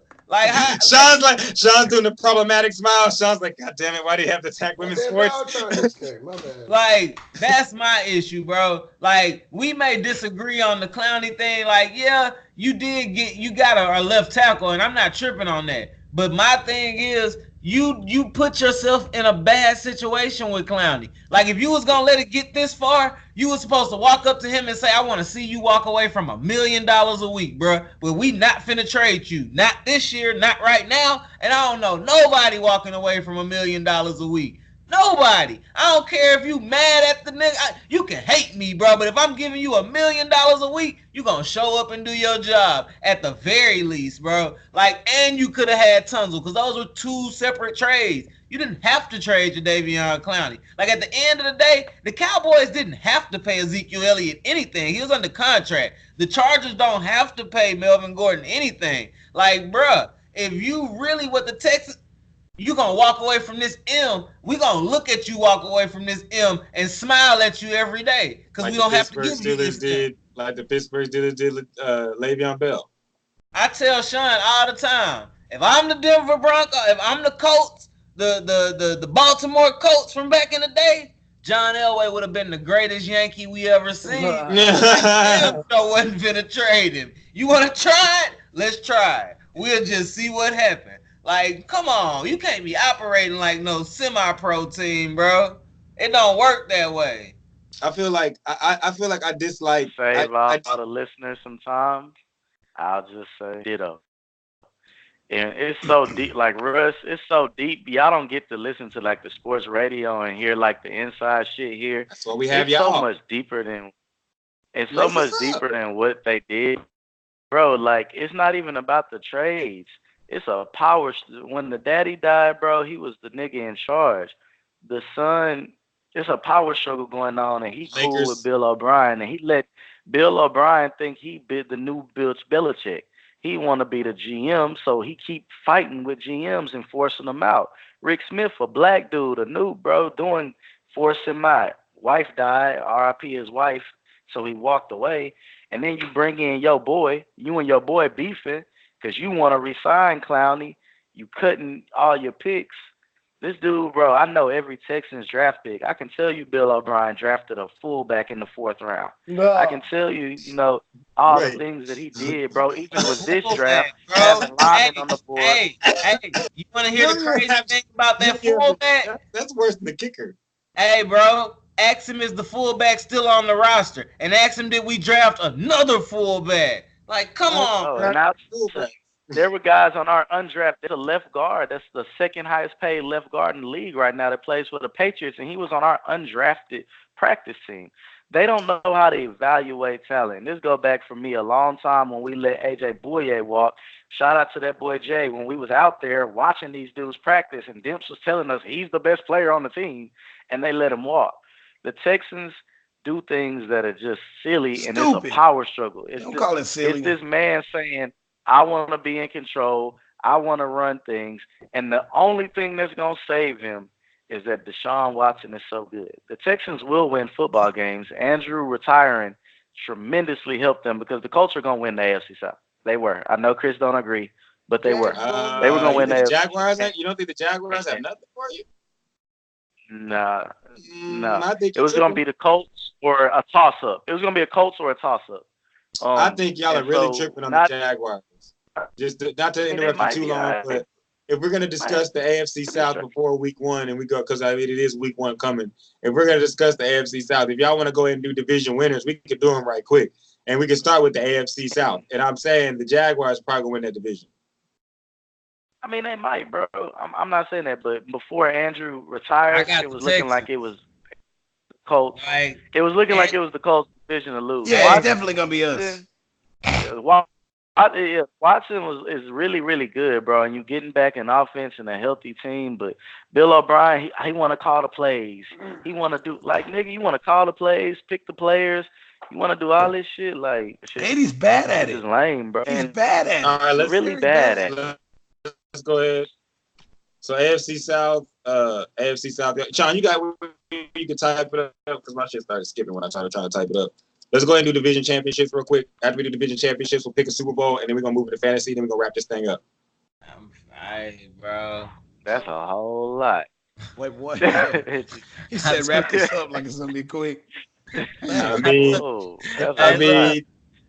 Sean's doing the problematic smile. Sean's like, God damn it, why do you have to attack women's sports? That's my issue, bro. We may disagree on the Clowney thing. Yeah, you got a left tackle, and I'm not tripping on that. But my thing is, you put yourself in a bad situation with Clowney. If you was gonna let it get this far, you was supposed to walk up to him and say, I want to see you walk away from $1 million a week, bro. But we not finna trade you. Not this year, not right now. And I don't know nobody walking away from $1 million a week. Nobody. I don't care if you mad at the nigga. You can hate me, bro. But if I'm giving you $1 million a week, you gonna show up and do your job at the very least, bro. And you could have had Tunsil, because those were 2 separate trades. You didn't have to trade Jadeveon Clowney. At the end of the day, the Cowboys didn't have to pay Ezekiel Elliott anything. He was under contract. The Chargers don't have to pay Melvin Gordon anything. Bruh, if you really with the Texans, you gonna walk away from this M. We gonna look at you walk away from this M and smile at you every day, because we don't have to give you this did, like the Pittsburgh Steelers did Le'Veon Bell. I tell Sean all the time, if I'm the Denver Broncos, if I'm the Colts, the Baltimore Colts from back in the day, John Elway would have been the greatest Yankee we ever seen. I wasn't finna trade him. You want to try it? Let's try it. We'll just see what happens. Come on. You can't be operating like no semi-pro team, bro. It don't work that way. I feel like I dislike. Save all the listeners some time. I'll just say ditto. And it's so deep, Russ, it's so deep. Y'all don't get to listen to the sports radio and hear the inside shit here. That's what we have, it's y'all. So much deeper than what they did. Bro, it's not even about the trades. It's a power. When the daddy died, bro, he was the nigga in charge. The son, it's a power struggle going on, and he cool with Bill O'Brien, and he let Bill O'Brien think he bid the new Bill Belichick. He want to be the GM, so he keep fighting with GMs and forcing them out. Rick Smith, a black dude, a new bro, force him out. wife died, R.I.P. his wife, so he walked away. And then you bring in your boy, you and your boy beefing because you want to resign Clowney. You cutting all your picks. This dude, bro, I know every Texans draft pick. I can tell you Bill O'Brien drafted a fullback in the 4th round. No. I can tell you, all the things that he did, bro. Even with this draft, having linemen on the board. Hey, you want to hear the crazy thing about that fullback? That's worse than the kicker. Hey, bro, ask him is the fullback still on the roster, and ask him did we draft another fullback? Like, come on. And there were guys on our undrafted. There's a left guard. That's the second highest paid left guard in the league right now that plays for the Patriots, and he was on our undrafted practice team. They don't know how to evaluate talent. This go back for me a long time when we let A.J. Bouye walk. Shout out to that boy Jay when we was out there watching these dudes practice, and Demps was telling us he's the best player on the team, and they let him walk. The Texans do things that are just silly, and it's a power struggle. Don't call it silly. It's this man saying, I want to be in control. I want to run things. And the only thing that's going to save him is that Deshaun Watson is so good. The Texans will win football games. Andrew retiring tremendously helped them because the Colts are going to win the AFC South. They were. I know Chris don't agree, but they were. They were going to win the AFC Jaguars. You don't think the Jaguars have nothing for you? No. It was going to be the Colts or a toss-up. It was going to be a Colts or a toss-up. I think y'all are really tripping on the Jaguars. Just not to interrupt you too long, but if we're going to discuss the AFC South before week 1 and we go, because I mean, it is week 1 coming. If we're going to discuss the AFC South, if y'all want to go ahead and do division winners, we can do them right quick. And we can start with the AFC South. And I'm saying the Jaguars probably going to win that division. I mean, they might, bro. I'm not saying that, but before Andrew retired, it was looking like it was the Colts. It was looking like it was the Colts division to lose. Yeah, it's definitely going to be us. Watson is really, really good, bro, and you getting back an offense and a healthy team. But Bill O'Brien, he want to call the plays. He want to do nigga. You want to call the plays, pick the players. You want to do all this shit, and he's bad at it. It's lame, bro. He's bad at it. All right, really bad at it. Let's go ahead. So AFC South. Sean, you can type it up because my shit started skipping when I started trying to type it up. Let's go ahead and do division championships real quick. After we do division championships, we'll pick a Super Bowl, and then we're going to move into fantasy, then we're going to wrap this thing up. I'm fine, bro. That's a whole lot. Wait, what? He said wrap this up like it's going to be quick. I mean,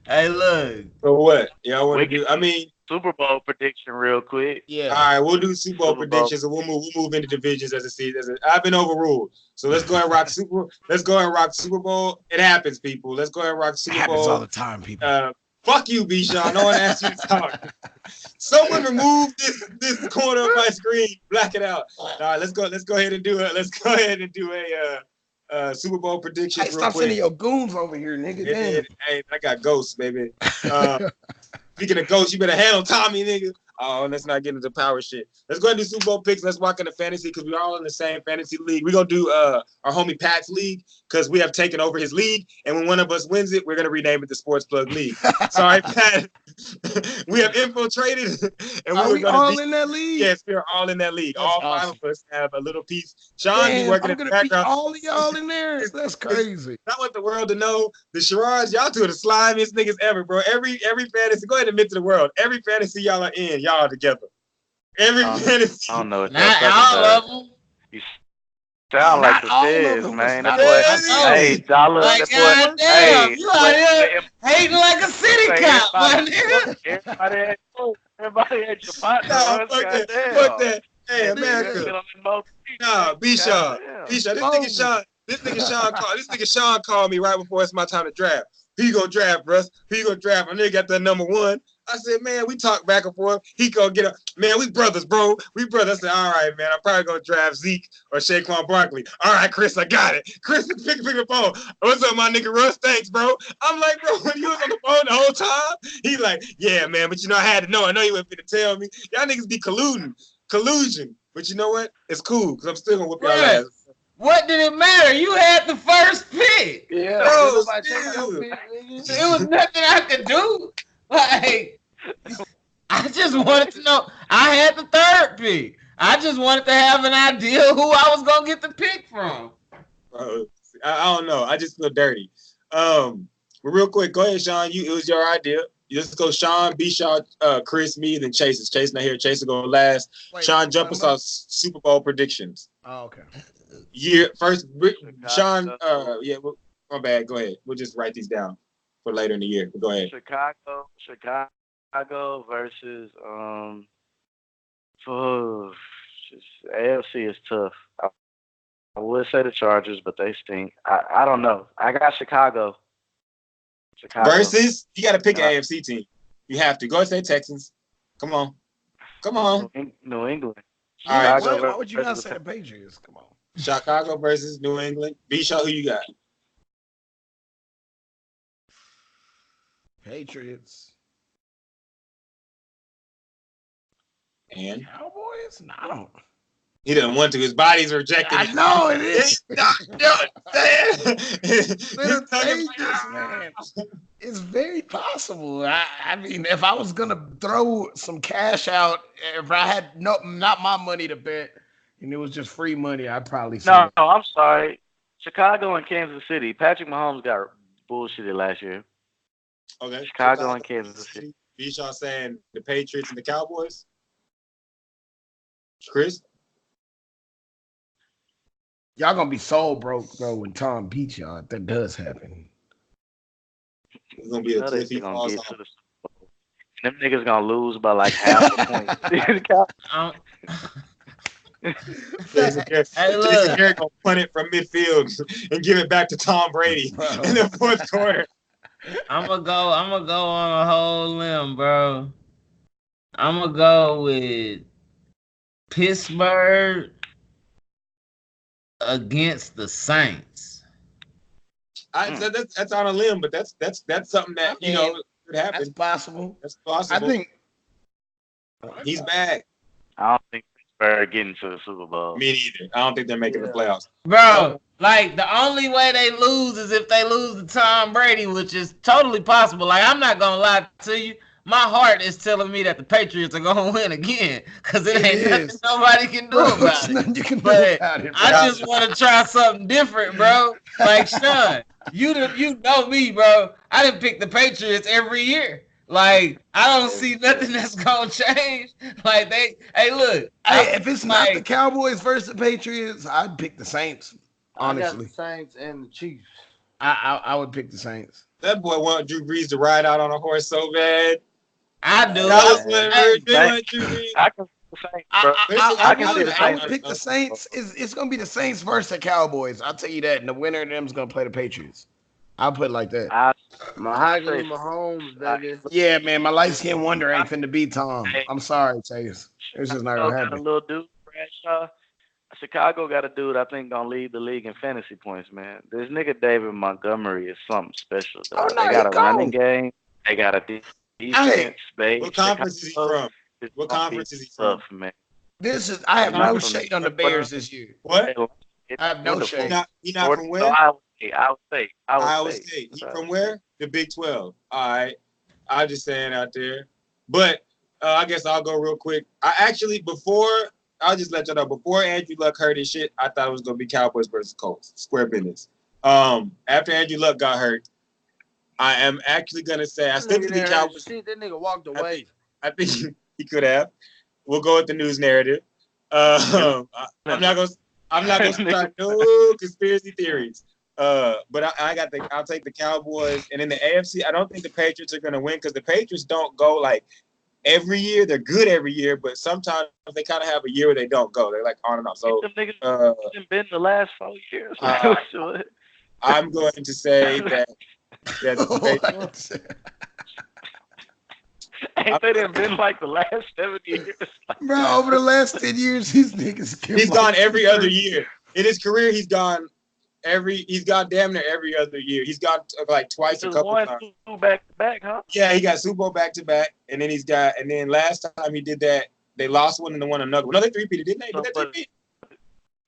hey, look. So what? Y'all want to do? I mean, Super Bowl prediction real quick. Yeah. All right, we'll do Super Bowl predictions, and we'll move into divisions as a season. I've been overruled, so let's go and rock Super Bowl. It happens, people. Let's go and rock Super Bowl. It happens all the time, people. Fuck you, B-Sean. No one asked you to talk. Someone remove this corner of my screen. Black it out. All right, let's go ahead and do it. Let's go ahead and do a Super Bowl prediction. Hey, stop sending your goons over here, nigga. Hey, I got ghosts, baby. Speaking of ghosts, you better handle Tommy, nigga. Oh, let's not get into power shit. Let's go ahead and do Super Bowl picks. Let's walk into fantasy because we're all in the same fantasy league. We're going to do our homie Pat's league because we have taken over his league. And when one of us wins it, we're going to rename it the Sportsplug League. Sorry, Pat. We have infiltrated. And are we all in that league? Yes, we're all in that league. That's all awesome. 5 of us have a little piece. Sean, you working in the background. All of y'all in there? That's crazy. I want the world to know the Sherrods, y'all two are the slimiest niggas ever, bro. Every fantasy, go ahead and admit to the world. Every fantasy y'all are in, y'all are together. Every fantasy. I don't know. Not all of them. You sound like the Fizz, man. Hey, Dollar. Like, goddamn, you out here hating like a city cop, my nigga. Everybody at your partner. Nah, fuck that. Hey, America. Nah, B-Sean. This nigga Sean called me right before it's my time to draft. Who you gonna draft, Russ? Who you gonna draft? My nigga got that number 1. I said, man, we talk back and forth. He gonna get up. Man, we brothers, bro. We brothers. I said, all right, man. I'm probably gonna draft Zeke or Saquon Barkley. All right, Chris, I got it. Chris, pick the phone. What's up, my nigga Russ? Thanks, bro. I'm like, bro, when you was on the phone the whole time, he like, yeah, man, but I had to know. I know you wasn't finna tell me. Y'all niggas be collusion. But you know what? It's cool because I'm still gonna whoop y'all ass. What did it matter? You had the first pick. Yeah, bro, it was nothing I could do. Like, I just wanted to know. I had the 3rd pick. I just wanted to have an idea who I was gonna get the pick from. Bro, I don't know. I just feel dirty. But real quick, go ahead, Sean. It was your idea. Let's go, Sean, B-Shaw, Chris, me, then Chase. Chase not here. Chase will go last. Wait, Sean, jump us off Super Bowl predictions. Oh, okay. First, Sean. Chicago. Yeah, my bad. Go ahead. We'll just write these down for later in the year. But go ahead. Chicago versus AFC is tough. I would say the Chargers, but they stink. I don't know. I got Chicago. Versus, you got to pick an AFC team. You have to. Go and say Texans. Come on. New England. All right. Why would you not say the Patriots? Come on. Chicago versus New England. B-Shaw, who you got? Patriots. And Cowboys? No, I don't. He didn't want to. His body's rejected. I know it is. Little man. It's very possible. I mean, if I was gonna throw some cash out, if I had not my money to bet, and it was just free money, I'd probably say No, I'm sorry. Chicago and Kansas City. Patrick Mahomes got bullshitted last year. Okay. Chicago and Kansas City. B-Shaw saying the Patriots and the Cowboys. Chris? Y'all gonna be so broke, bro, when Tom beats y'all. If that does happen. It's gonna be a cliff he falls off. Them niggas gonna lose by like half a point. Jason Garrett gonna punt it from midfield and give it back to Tom Brady in the fourth quarter. I'm gonna go on a whole limb, bro. I'm gonna go with Pittsburgh against the Saints. That's on a limb, but that's something that could happen. That's possible. That's possible. I think he's back. I don't think Pittsburgh getting to the Super Bowl. Me neither. I don't think they're making the playoffs. Bro, like the only way they lose is if they lose to Tom Brady, which is totally possible. Like, I'm not gonna lie to you. My heart is telling me that the Patriots are gonna win again, because it ain't nothing nobody can do about it. You can do But about it, bro. I just want to try something different, bro. Like, Sean, you know me, bro. I didn't pick the Patriots every year. Like, I don't see nothing that's gonna change. Like, look. If it's not the Cowboys versus the Patriots, I'd pick the Saints. Honestly, I got the Saints and the Chiefs. I would pick the Saints. That boy want Drew Brees to ride out on a horse so bad. I do. I can see the Saints. I would pick the Saints. It's gonna be the Saints versus the Cowboys. I'll tell you that. And the winner of them is gonna play the Patriots. I'll put it like that. Mahogany Mahomes, baby. Yeah, man, my light skin wonder ain't finna beat Tom. I'm sorry, Chase. It's just not gonna happen. A little dude, Bradshaw. Chicago got a dude I think gonna lead the league in fantasy points, man. This nigga David Montgomery is something special. Though. They got a running game. They got a defense. What conference is he from? What conference is he from? Man. I have no shade on the Bears this year. What? I have no shade. He not from where? Iowa State. Iowa State. He from where? The Big 12. All right. I'm just saying out there. But I guess I'll go real quick. I'll just let you know, before Andrew Luck hurt his shit, I thought it was going to be Cowboys versus Colts. Square business. After Andrew Luck got hurt, I am actually going to say, I still think the Cowboys. Shit, that nigga walked away. I think he could have. We'll go with the news narrative. I'm not gonna start no conspiracy theories. But I'll take the Cowboys, and in the AFC, I don't think the Patriots are gonna win because the Patriots don't go like every year. They're good every year, but sometimes they kind of have a year where they don't go. They're like on and off. So been the last 4 years. I'm going to say that the Patriots. Ain't they been like the last 7 years? Bro, over the last 10 years, these niggas. He's gone every other year. In his career, he's gone damn near every other year. He's gone like twice a couple times. Two back to back, huh? Yeah, he got Super Bowl back to back, and then last time he did that, they lost one and then won another one. No, they three-peated, didn't they? Did they three-peat?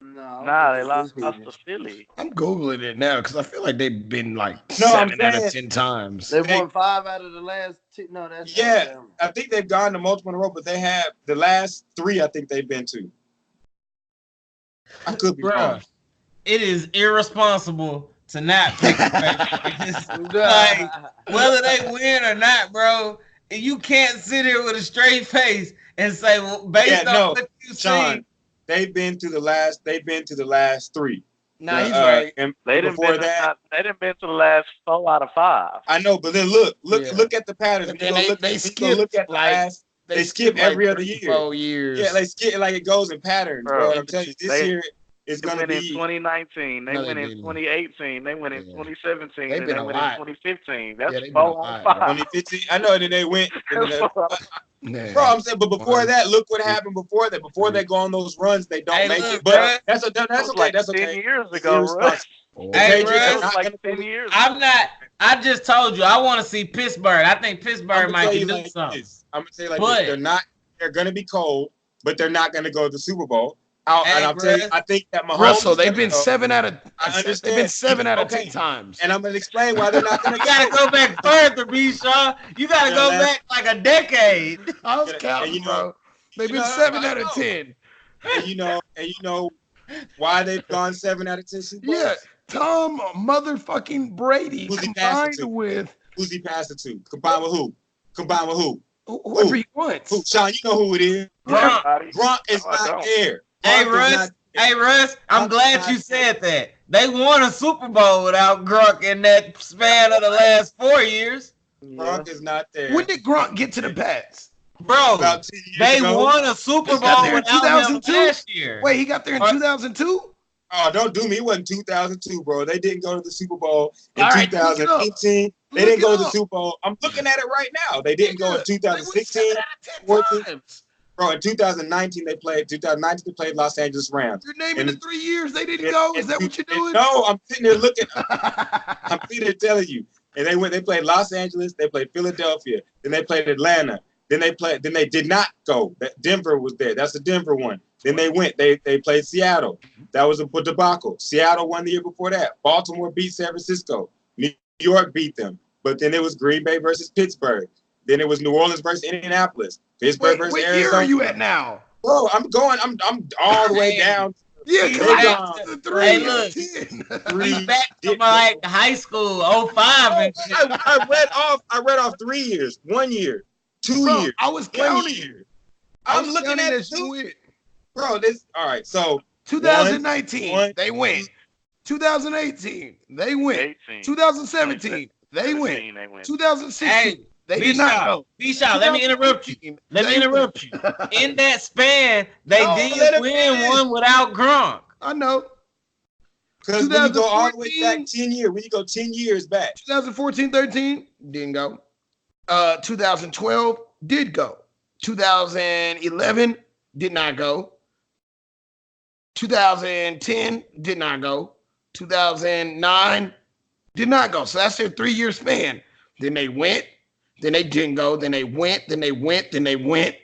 Nah, they lost to Philly. I'm Googling it now because I feel like they've been like 7 out of 10 times. They won 5 out of the last 2. No, that's I think they've gone to multiple in a row, but they have the last 3. I think they've been to. I could be wrong. it is irresponsible to not pick the Patriots. Like, whether they win or not, bro, you can't sit here with a straight face and say, well, based on what you see. They've been to the last 3. Nah, he's right. And they didn't been to the last 4 out of 5. I know, but then look at the patterns. They skip every other year. 4 years. Yeah, they skip like it goes in patterns, bro. I'm telling you, this year is going to be. in 2019. They went in 2018. They went in 2017. And they went in 2015. That's 4 out of 5. 2015. I know that they went. Bro, I'm saying, but before that, look what happened before that. Before they go on those runs, they don't make it. But that's okay. Like that's okay. 10 years ago, Russ. Hey, Russ, like 10 years. I just told you I want to see Pittsburgh. I think Pittsburgh might be doing something. I'm gonna say like this. They're gonna be cold, but they're not gonna go to the Super Bowl. And I'm telling you, I think that Mahomes. Russell, they've been 7 out of. They've been 7 out of 10 times. And I'm gonna explain why they're not gonna. You gotta go back further, B-Shaw. You gotta go back like a decade. I was counting, bro. They've been 7 out of 10. And you know why they've gone 7 out of 10 Super Bowls? Yeah, Tom motherfucking Brady combined with. Who's he passed it to? Combined with who? Whoever he wants. Who? Sean, you know who it is. Gronk is not there. Hey, Russ, I'm glad you said that. They won a Super Bowl without Gronk in that span of the last 4 years. Gronk is not there. When did Gronk get to the Pats? Bro, they won a Super Bowl without him last year. Wait, he got there in 2002? Oh, don't do me. It wasn't 2002, bro. They didn't go to the Super Bowl in 2018. They didn't go to the Super Bowl. I'm looking at it right now. They didn't go in 2016, 14. Bro, in 2019 they played. 2019 they played Los Angeles Rams. You're naming the 3 years they didn't go. Is that what you're doing? No, I'm sitting there looking. I'm sitting there telling you. And they played Los Angeles. They played Philadelphia. Then they played Atlanta. Then they did not go. Denver was there. That's the Denver one. Then they went. They played Seattle. That was a debacle. Seattle won the year before that. Baltimore beat San Francisco. New York beat them. But then it was Green Bay versus Pittsburgh. Then it was New Orleans versus Indianapolis. Pittsburgh versus Arizona. What year are you at now? Bro, I'm all the way down. Yeah, because hey, look, he's back to like high school, 05 and shit. I read off 3 years, 1 year, 2 years. I was counting. I'm looking at it too. Bro, all right. So 2019, they went. 2018, they went. 2017, they went. 2016. They did not go. B-Shaw, let me interrupt you. In that span, they did win one without Gronk. I know. Because when you go all the way back 10 years, when you go 10 years back. 2014, 13, didn't go. 2012, did go. 2011, did not go. 2010, did not go. 2009, did not go. So that's their 3-year span. Then they went. Then they didn't go. Then they went. Then they went. Then they went.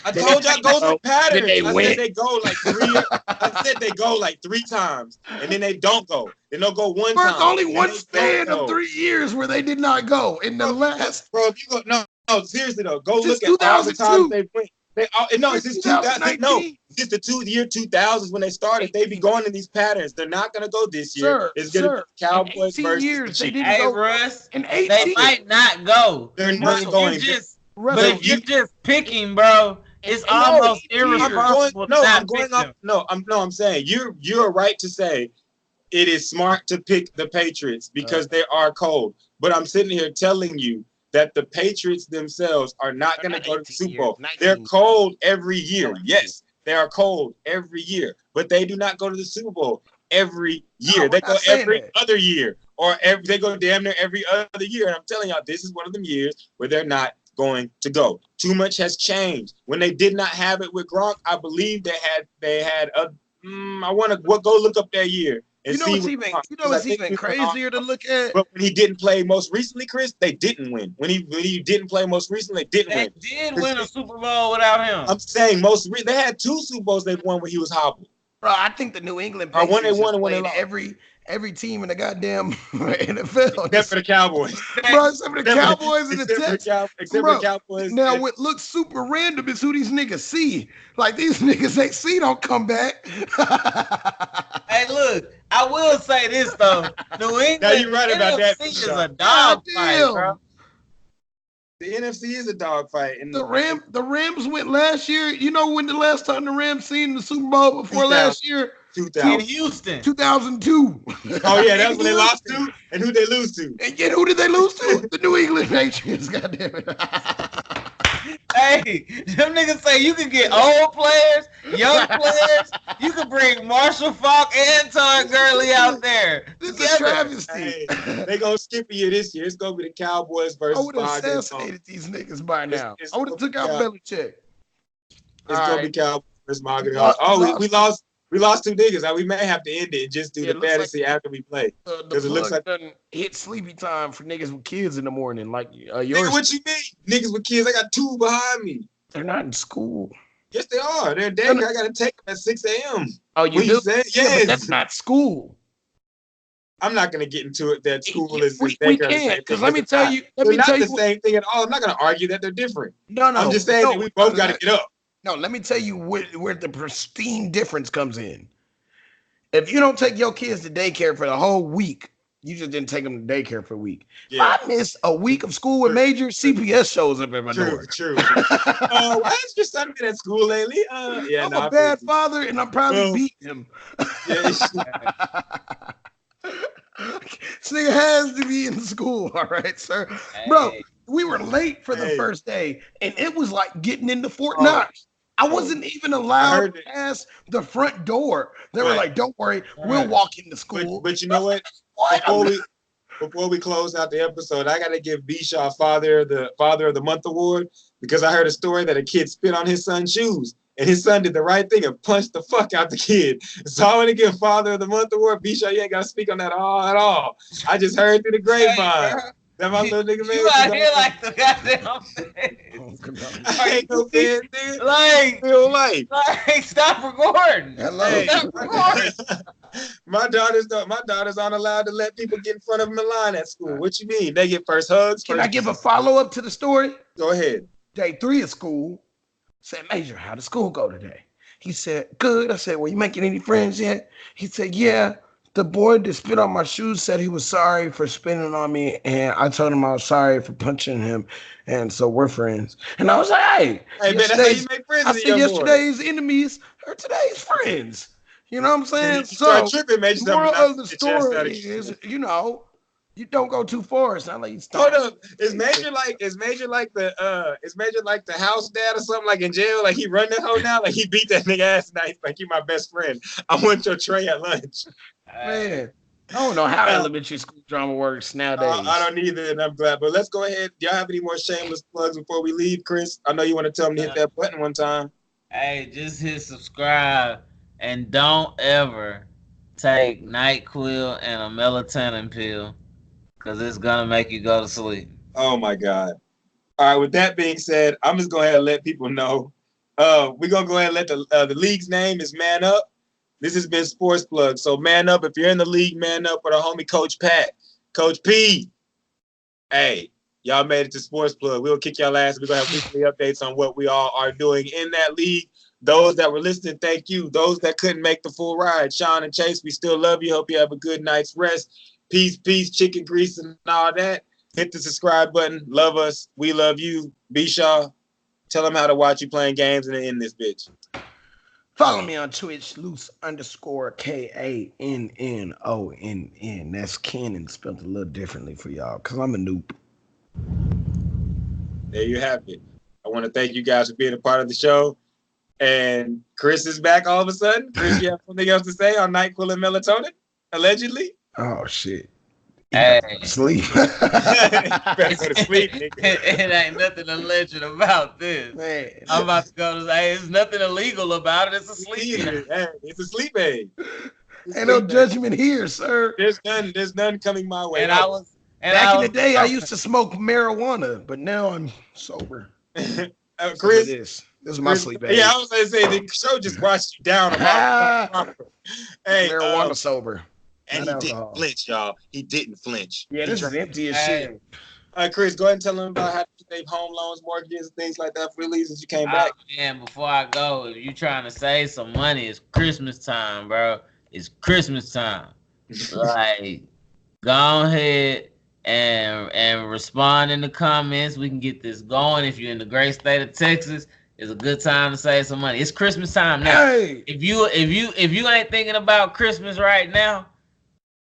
I told y'all go in patterns. I said they go like 3. I said they go like 3 times, and then they don't go. Then they'll go one time. There's only one span of 3 years where they did not go. In the last, bro, if you go, no, seriously though, go look at all the times they went. It's since 2000. No, since the year 2000s when they started, they be going in these patterns. They're not gonna go this year. It's gonna be Cowboys versus years. They didn't hey, go. Russ, in 18. They might not go. They're not going. But if you're just picking, bro, it's almost irresponsible. I'm saying you're right to say it is smart to pick the Patriots because they are cold. But I'm sitting here telling you that the Patriots themselves are not going to go to the Super Bowl. They're cold every year. Yes, they are cold every year, but they do not go to the Super Bowl every year. They go every other year, they go damn near every other year. And I'm telling y'all, this is one of them years where they're not going to go. Too much has changed. When they did not have it with Gronk, I believe they had a. I want to go look up that year. You know what's even crazier to look at? But when he didn't play most recently, Chris, they didn't win. When he didn't play most recently, they didn't win. They did win a Super Bowl without him. I'm saying they had 2 Super Bowls they won when he was hobbled. Bro, I think the New England Patriots played every team in the goddamn NFL. Except for the Cowboys. Bro, except for the Cowboys and the Texans. Except for the Cowboys. Now, what looks super random is who these niggas see. Like, these niggas they see don't come back. Hey, look, I will say this though. New England, Now you're right about that. NFC is a dog fight, bro. The NFC is a dog fight. And the Rams went last year. You know when the last time the Rams seen the Super Bowl before last year? 2000. In Houston. 2002. Oh yeah, that's when they lost to. And who they lose to? And yet who did they lose to? The New England Patriots. Goddamn it. Hey, them niggas say you can get old players, young players. You can bring Marshall Faulk and Todd Gurley out there. This is a travesty. Hey, they gonna skip a year this year. It's gonna be the Cowboys versus. I would have assassinated these niggas by now. I would have took out Belichick. It's gonna be Cowboys versus Mahogany Hall. Oh, we lost. We lost 2 niggas. Now we may have to end it and just do the fantasy after we play. Because it looks like hit sleepy time for niggas with kids in the morning. Like yours. Nigga, what you mean? Niggas with kids. I got 2 behind me. They're not in school. Yes, they are. They're in daycare. I gotta take them at 6 a.m. Oh, you do? Yes. Yeah, but that's not school. I'm not gonna get into it that school is we daycare. can't, because let me tell you. They're not the same thing at all. I'm not gonna argue that they're different. No. I'm just saying that we both got to get up. No, let me tell you where the pristine difference comes in. If you don't take your kids to daycare for the whole week, you just didn't take them to daycare for a week. Yeah. If I miss a week of school with major, CPS shows up at my door. True. Why has your son been at school lately? I'm a bad father, and I'm probably beating him. This nigga has to be in school, all right, sir. Hey. Bro, we were late for the first day, and it was like getting into Fort Knox. I wasn't even allowed past the front door. They were like, "Don't worry, we'll walk into school." But you know what? Before we close out the episode, I gotta give B-Shaw Father of the Month award because I heard a story that a kid spit on his son's shoes, and his son did the right thing and punched the fuck out the kid. So I want to give Father of the Month award. B-Shaw, you ain't gotta speak on that at all. I just heard through the grapevine. That my little nigga, man. You out here like the goddamn thing. I ain't no fan, nigga. Like, real life. Like, stop recording. Hello. Stop recording. My daughters aren't allowed to let people get in front of them in line at school. What you mean? They get first hugs. Can I give a follow-up to the story? Go ahead. Day 3 of school. Said, Major, how did school go today? He said, good. I said, well, you making any friends yet? He said, yeah. The boy that spit on my shoes said he was sorry for spitting on me, and I told him I was sorry for punching him, and so we're friends. And I was like, hey man, that's how you make friends. I said yesterday's enemies are today's friends. You know what I'm saying? So the moral of the story is, you know, you don't go too far. It's not like you stop. Hold up. Is Major like the house dad or something, like in jail? Like he run that hoe now? Like he beat that nigga ass tonight. Like you my best friend. I want your tray at lunch. Man, I don't know how elementary school drama works nowadays. I don't either, and I'm glad. But let's go ahead. Do y'all have any more shameless plugs before we leave, Chris? I know you want to tell them to hit that button one time. Hey, just hit subscribe and don't ever take NyQuil and a melatonin pill because it's gonna make you go to sleep. Oh my God. All right, with that being said, I'm just going to go ahead and let people know. We're going to go ahead and let the league's name is Man Up. This has been Sportsplug. So man up. If you're in the league, man up with our homie Coach Pat. Coach P. Hey, y'all made it to Sportsplug. We'll kick y'all ass. We're going to have weekly updates on what we all are doing in that league. Those that were listening, thank you. Those that couldn't make the full ride, Sean and Chase, we still love you. Hope you have a good night's rest. Peace, chicken grease, and all that. Hit the subscribe button. Love us. We love you. B-Shaw, tell them how to watch you playing games and then end this bitch. Follow me on Twitch, Loose_KANNONN. That's Cannon spelled a little differently for y'all, because I'm a noob. There you have it. I want to thank you guys for being a part of the show. And Chris is back all of a sudden. Chris, you have something else to say on NyQuil and melatonin, allegedly? Oh, shit. Hey. Sleep. Better go to sleep, nigga. It ain't nothing alleged about this. Man. I'm about to go to say, there's nothing illegal about it. It's a sleep aid. Hey, it's a sleep aid. Ain't no judgment here, sir. There's none coming my way. Back in the day, I used to smoke marijuana, but now I'm sober. Chris, this is my sleep aid. Yeah, I was gonna say the show just watched you down. Hey, marijuana sober. And he didn't flinch, y'all. He didn't flinch. Yeah, this is empty as shit. Chris, go ahead and tell them about how to save home loans, mortgages, things like that for Lee since you came back. Man, before I go, if you trying to save some money, it's Christmas time, bro. It's Christmas time. Like, go ahead and respond in the comments. We can get this going. If you're in the great state of Texas, it's a good time to save some money. It's Christmas time now. Hey, If you ain't thinking about Christmas right now,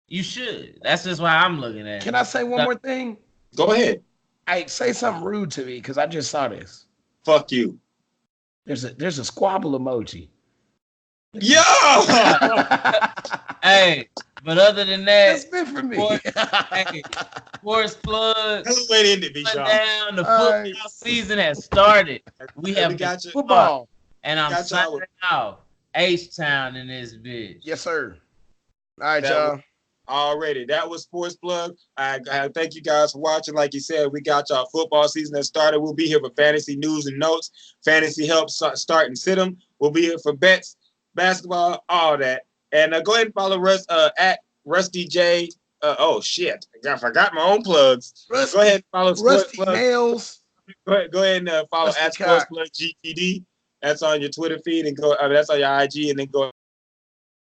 you should. That's just why I'm looking at it. can I say one more thing? Go ahead. Hey, say something rude to me because I just saw this. Fuck you. There's a squabble emoji. Yo! Hey, but other than that, That's meant for me. Sportsplug. That's the way to end it, B-Shaw. Down. The football season has started. We have got you. Football. And I'm signing off. H-Town in this bitch. Yes, sir. All right, y'all. Already. That was Sportsplug. I thank you guys for watching. Like you said, we got y'all football season that started. We'll be here for fantasy news and notes, fantasy help start and sit 'em. We'll be here for bets, basketball, all that. And go ahead and follow Russ at Rusty J. Oh shit, I forgot my own plugs. Go ahead and follow Rusty Sportsplug. Nails. Go ahead and follow Rusty at Cock. Sportsplug GTD. That's on your Twitter feed and go. That's on your IG, and then go